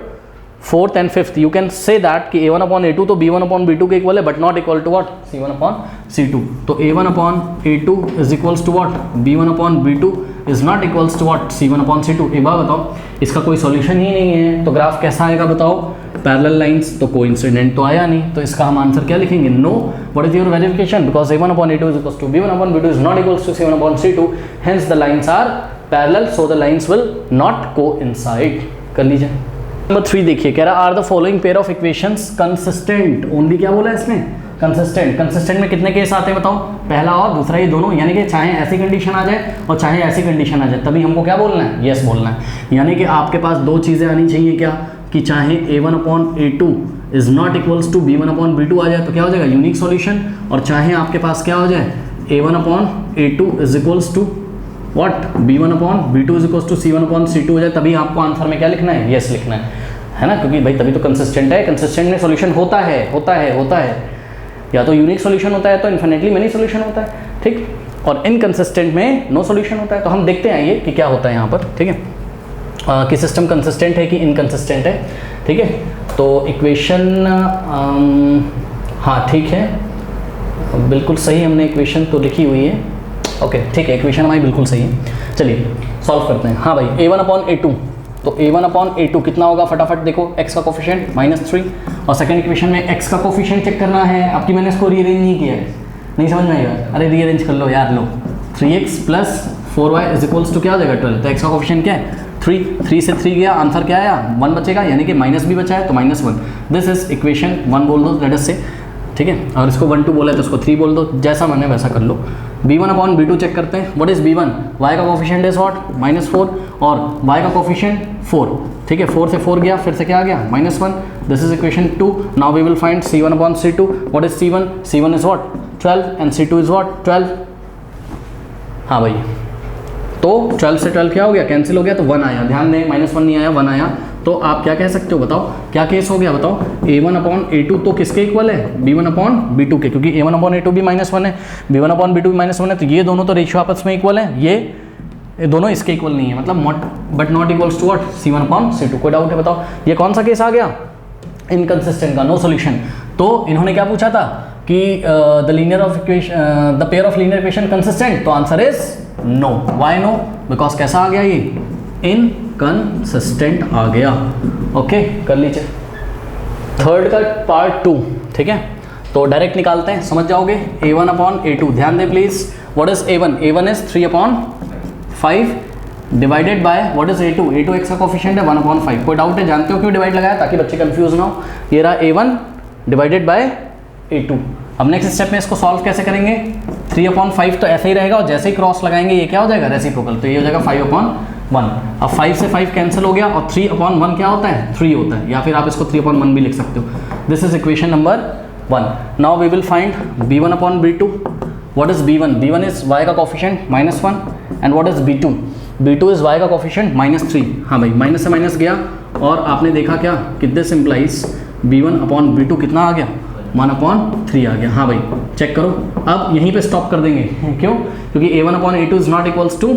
fourth and fifth you can say that कि a1/a2 तो b1/b2 के इक्वल है, but not equal to what c1/c2। तो a1/a2 is equals to what b1/b2 is not equals to what c1/c2। एक बार बताओ, इसका कोई solution ही नहीं है, तो ग्राफ कैसा आएगा बताओ, पैरेलल लाइंस, तो कोइंसिडेंट तो आया नहीं, तो इसका हम आंसर क्या लिखेंगे, no. What is your verification, because a1/a2 is equals to b1/b2 is not equals to c1/c2, hence the lines are parallel, so the lines will not coincide. कर लीजिए। नंबर 3 देखिए, कह रहा are the following pair of equations consistent. Only क्या बोला है इसने, consistent में कितने केस आते हैं बताओ, पहला और दूसरा, ये दोनों, यानी कि चाहे ऐसी कंडीशन आ जाए और चाहे ऐसी कंडीशन आ जाए, तभी हमको क्या बोलना है, यस बोलना है। यानी कि आपके पास दो चीज़ें आनी चाहिए, क्या कि चाहे a1/a2 is not equals to b1/b2 आ जाए तो क्या हो जाएगा यूनिक सॉल्यूशन, और चाहे आपके पास क्या हो जाए a1/a2 is equals to what b1/b2 is equals to c1/c2 हो जाए, तभी आपको आंसर में क्या लिखना है, यस लिखना है ना, क्योंकि भाई तभी तो कंसिस्टेंट है। कंसिस्टेंट में सॉल्यूशन होता है, या तो यूनिक सॉल्यूशन होता है तो इन्फिनिटली मेनी सॉल्यूशन होता है, ठीक। और इनकंसिस्टेंट में नो सॉल्यूशन होता है। तो हम देखते हैं ये कि क्या होता है यहाँ पर, ठीक है, कि सिस्टम कंसिस्टेंट है कि इनकंसिस्टेंट है, ठीक है। तो इक्वेशन हाँ ठीक है, बिल्कुल सही, हमने इक्वेशन तो लिखी हुई है, ओके ठीक है, इक्वेशन हमारी बिल्कुल सही है। चलिए सॉल्व करते हैं। हाँ भाई a1/a2, तो a1/a2 कितना होगा, फटाफट देखो, x का कोफिशिएंट -3, और सेकंड इक्वेशन में x का कोफिशिएंट चेक करना है। आपकी मैंने इसको रीअरेंज नहीं किया है, नहीं समझ में आएगा, अरे रीअरेंज कर लो यार, लो 3x + 4y is equals to क्या हो जाएगा 12। तो x का कोफिशिएंट क्या है 3 से 3 गया, आंसर क्या आया 1 बचेगा, यानी कि माइनस भी बचा है तो -1। दिस इज इक्वेशन 1 बोल दो, लेट अस से ठीक है। और इसको 1 2 बोला है तो इसको 3 बोल दो, जैसा मन है वैसा कर लो। b1 अपॉन b2 चेक करते हैं। What is b1? y का कोफिशिएंट इज व्हाट? -4 और y का कोफिशिएंट 4, ठीक है। 4 से 4 गया, फिर से क्या आ गया? -1। This is equation 2। Now we will find c1 upon c2। What is c1? c1 is what? 12 and c2 is what? 12। हाँ भाई, तो 12 से 12 क्या हो गया? कैंसिल हो गया, तो 1 आया। ध्यान दें, -1 नहीं आया, 1 आया। तो आप क्या कह सकते हो बताओ, क्या केस हो गया बताओ? a1 अपॉन a2 तो किसके इक्वल है? b1 अपॉन b2 के, क्योंकि a1 अपॉन a2 भी -1 है, b1 अपॉन b2 भी -1 है, तो ये दोनों तो रेशियो आपस में इक्वल है। ये दोनों इसके इक्वल नहीं है, मतलब but not equals to what? c1 upon c2। कोई डाउट है बताओ? ये कौन सा केस आ गया? इनकंसिस्टेंट का, नो सॉल्यूशन। तो इन्होंने क्या पूछा था कि the pair of linear equation consistent, तो answer is no. Why no? Because कैसा आ गया? ये इनकंसिस्टेंट आ गया। ओके, कर लीजिए। थर्ड का पार्ट 2, ठीक है। तो डायरेक्ट निकालते हैं, समझ जाओगे। a1 अपॉन a2, ध्यान दें please. What is a1? a1 is 3 upon 5 divided by what is a2? a2 x का कोफिशिएंट है 1 अपॉन 5। कोई डाउट है? जानते हो क्यों डिवाइड लगाया? ताकि बच्चे कंफ्यूज ना हो। ये रहा a1 डिवाइडेड बाय a2। अब नेक्स्ट स्टेप में इसको सॉल्व कैसे करेंगे? 3 अपॉन 5 तो ऐसे ही रहेगा, और जैसे ही क्रॉस लगाएंगे ये क्या हो जाएगा? रेसिप्रोकल। तो ये हो जाएगा 5 अपॉन 1। अब 5 से 5 कैंसिल हो गया, और 3 अपॉन 1 क्या होता है? 3 होता है, या फिर आप इसको 3 अपॉन 1 भी लिख सकते हो। This is equation number 1। Now we will find b1 upon b2। What is b1? b1 is y का coefficient -1 and what is b2? b2 is y का कोफिशिएंट -3। हाँ भाई, माइनस से माइनस गया, और आपने देखा क्या कि this implies b1 upon b2 कितना आ गया? 1 अपॉन 3 आ गया। हाँ भाई, चेक करो। अब यहीं पे स्टॉप कर देंगे, क्यों? क्योंकि a1 upon a2 is not equals to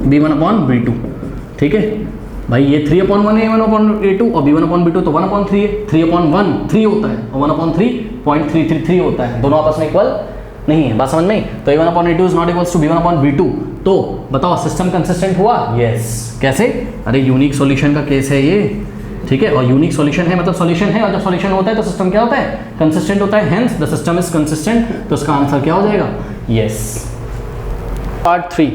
b1 upon b2, ठीक है भाई। ये 3 अपॉन 1 है a1 अपॉन a2, और b1 अपॉन b2 तो 1 अपॉन 3 है। 3 अपॉन 1 3 होता है, और 1 अपॉन 3 0.333 होता है। दोनों आपस में इक्वल नहीं है, बात समझ में? तो a1 upon a2 is not equals to b1 upon b2। तो बताओ, सिस्टम कंसिस्टेंट हुआ? यस। कैसे? अरे यूनिक सॉल्यूशन का केस है ये, ठीक है। और यूनिक सॉल्यूशन है मतलब सॉल्यूशन है, और जब सॉल्यूशन होता है तो सिस्टम क्या होता है? कंसिस्टेंट होता है। Hence the system is consistent. तो इसका आंसर क्या हो जाएगा? यस। पार्ट 3,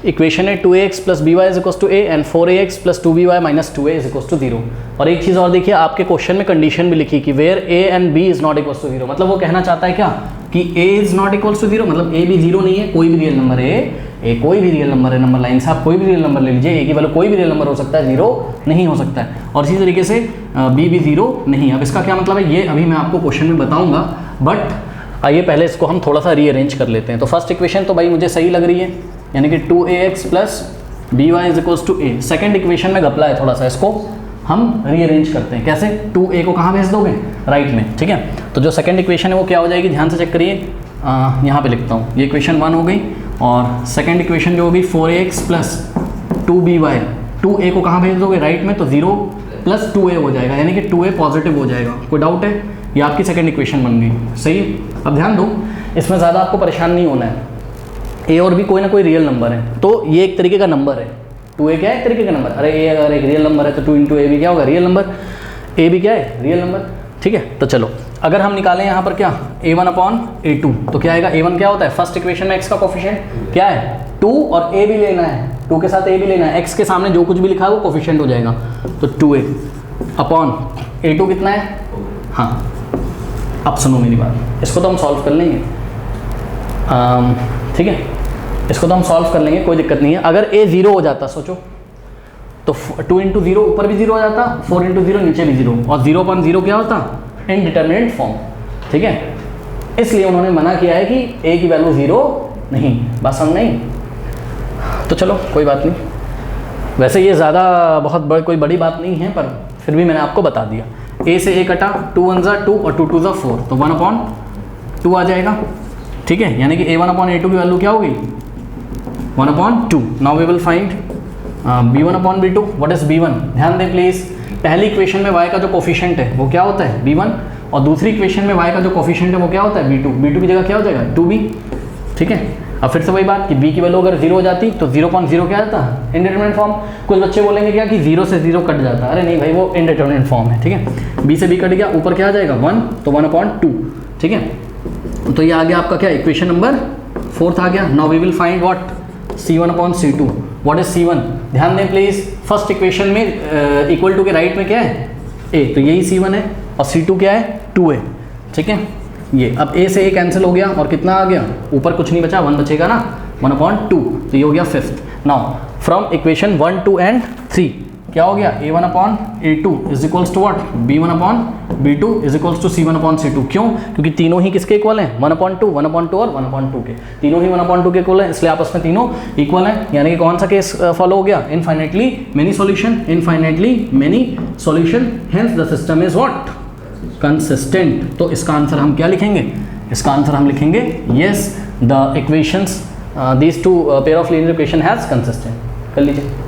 इक्वेशन है 2ax plus by is equals to a and 4ax plus 2by minus 2a is equals to 0। और एक चीज़ और देखिए, आपके क्वेश्चन में कंडीशन भी लिखी कि where a and b is not equals to 0। मतलब वो कहना चाहता है क्या कि a is not equals to 0, मतलब a भी 0 नहीं है। कोई भी रियल नंबर है, a कोई भी रियल नंबर है, नंबर लाइन से आप कोई भी रियल नंबर ले लीजिए, a की वैल्यू कोई भी रियल नंबर हो सकता है, 0 नहीं हो सकता है। और इसी तरीके से b भी 0 नहीं। अब इसका क्या मतलब है, ये अभी मैं आपको क्वेश्चन में बताऊंगा, बट आइए पहले इसको हम थोड़ा सा रीअरेंज कर लेते हैं। तो फर्स्ट इक्वेशन तो भाई मुझे सही लग रही है, यानी कि 2ax plus by is equals to a। Second equation में घपला है थोड़ा सा, इसको हम रीअरेंज करते हैं। कैसे? 2a को कहाँ भेज दोगे? राइट में, ठीक है। तो जो सेकेंड इक्वेशन है वो क्या हो जाएगी? ध्यान से चेक करिए, यहाँ पे लिखता हूँ। ये इक्वेशन 1 हो गई, और सेकेंड इक्वेशन जो होगी 4ax प्लस 2by। 2a को कहाँ भेज दोगे? राइट में, तो 0 प्लस 2a हो जाएगा, यानी कि 2a पॉजिटिव हो जाएगा। कोई डाउट है? ये आपकी सेकेंड इक्वेशन बन गई, सही है। अब ध्यान दो, इसमें ज़्यादा आपको परेशान नहीं होना है। a और b कोई ना कोई रियल नंबर है, तो ये एक तरीके का नंबर है। 2a क्या है? एक तरीके का नंबर। अरे a अगर एक रियल नंबर है तो 2 इंटू a भी क्या होगा? Real number. a भी क्या है? रियल नंबर, ठीक है। तो चलो, अगर हम निकालें यहाँ पर क्या, a1 अपॉन a2, तो क्या आएगा? a1 क्या होता है? फर्स्ट इक्वेशन में x का कोफिशिएंट क्या है? 2, और a भी लेना है, 2 के साथ a भी लेना है। x के सामने जो कुछ भी लिखा है वो कोफिशिएंट हो जाएगा, तो 2a अपॉन a2 कितना है? हाँ, अब सुनो मेरी बात, इसको तो हम सॉल्व कर लेंगे, ठीक है। इसको तो हम सॉल्व कर लेंगे, कोई दिक्कत नहीं है। अगर a 0 हो जाता, सोचो, तो 2 इंटू 0 ऊपर भी 0 हो जाता, 4 इंटू 0 नीचे भी 0, और 0 अपॉन 0 क्या होता? इनडिटरमिनेट फॉर्म, ठीक है। इसलिए उन्होंने मना किया है कि a की वैल्यू 0 नहीं। बात समझ नहीं? तो चलो कोई बात नहीं, वैसे ये ज़्यादा बहुत कोई बड़ी बात नहीं है, पर फिर भी मैंने आपको बता दिया। a से a कटा, 2 1 ज़ा 2 और 2 2 ज़ा 4, तो 1 अपॉन 2 आ जाएगा, ठीक है। यानी कि a1 अपॉन a2 की वैल्यू क्या होगी? 1 upon 2। Now we will find b1 upon b2। What is b1? ध्यान दें प्लीज, पहली इक्वेशन में y का जो कोफिशिएंट है वो क्या होता है? b1, और दूसरी इक्वेशन में y का जो कोफिशिएंट है वो क्या होता है? b2। b2 की जगह क्या हो जाएगा? 2b, ठीक है। अब फिर से वही बात कि b की वैल्यू अगर 0 हो जाती तो 0.0 क्या आता? Indeterminate form. कुछ बच्चे बोलेंगे क्या कि 0 से 0 कट जाता है, अरे नहीं भाई, वो इनडिटरमिनेट फॉर्म है, ठीक है। b से b कट गया, ऊपर क्या आ जाएगा? 1, तो 1 अपॉन 2, ठीक है। तो ये आ गया आपका क्या? इक्वेशन नंबर 4 आ गया। Now we will find what? c1 upon c2। What is c1? ध्यान दें प्लीज, फर्स्ट इक्वेशन में इक्वल टू के राइट में क्या है? a, तो यही c1 है, और c2 क्या है? 2a। ठीक है, ये अब a से a कैंसिल हो गया और कितना आ गया, ऊपर कुछ नहीं बचा, 1 बचेगा ना, 1/2, तो ये हो गया fifth. Now from equation 1, 2 and 3 क्या हो गया, a1/a2 is equals to what, b1/b2 is equals to c1/c2। क्यों, क्योंकि तीनों ही किसके इक्वल हैं, 1/2, 1/2 और 1/2 के, तीनों ही 1/2 के इक्वल है, इसलिए आपस में तीनों इक्वल है। यानी कि कौन सा केस फॉलो हो गया, infinitely many solution, infinitely many solution, hence the system is what, consistent. तो इसका आंसर हम क्या लिखेंगे, इसका आंसर हम लिखेंगे yes the equations these two pair of linear equation has consistent. कर लीजिए।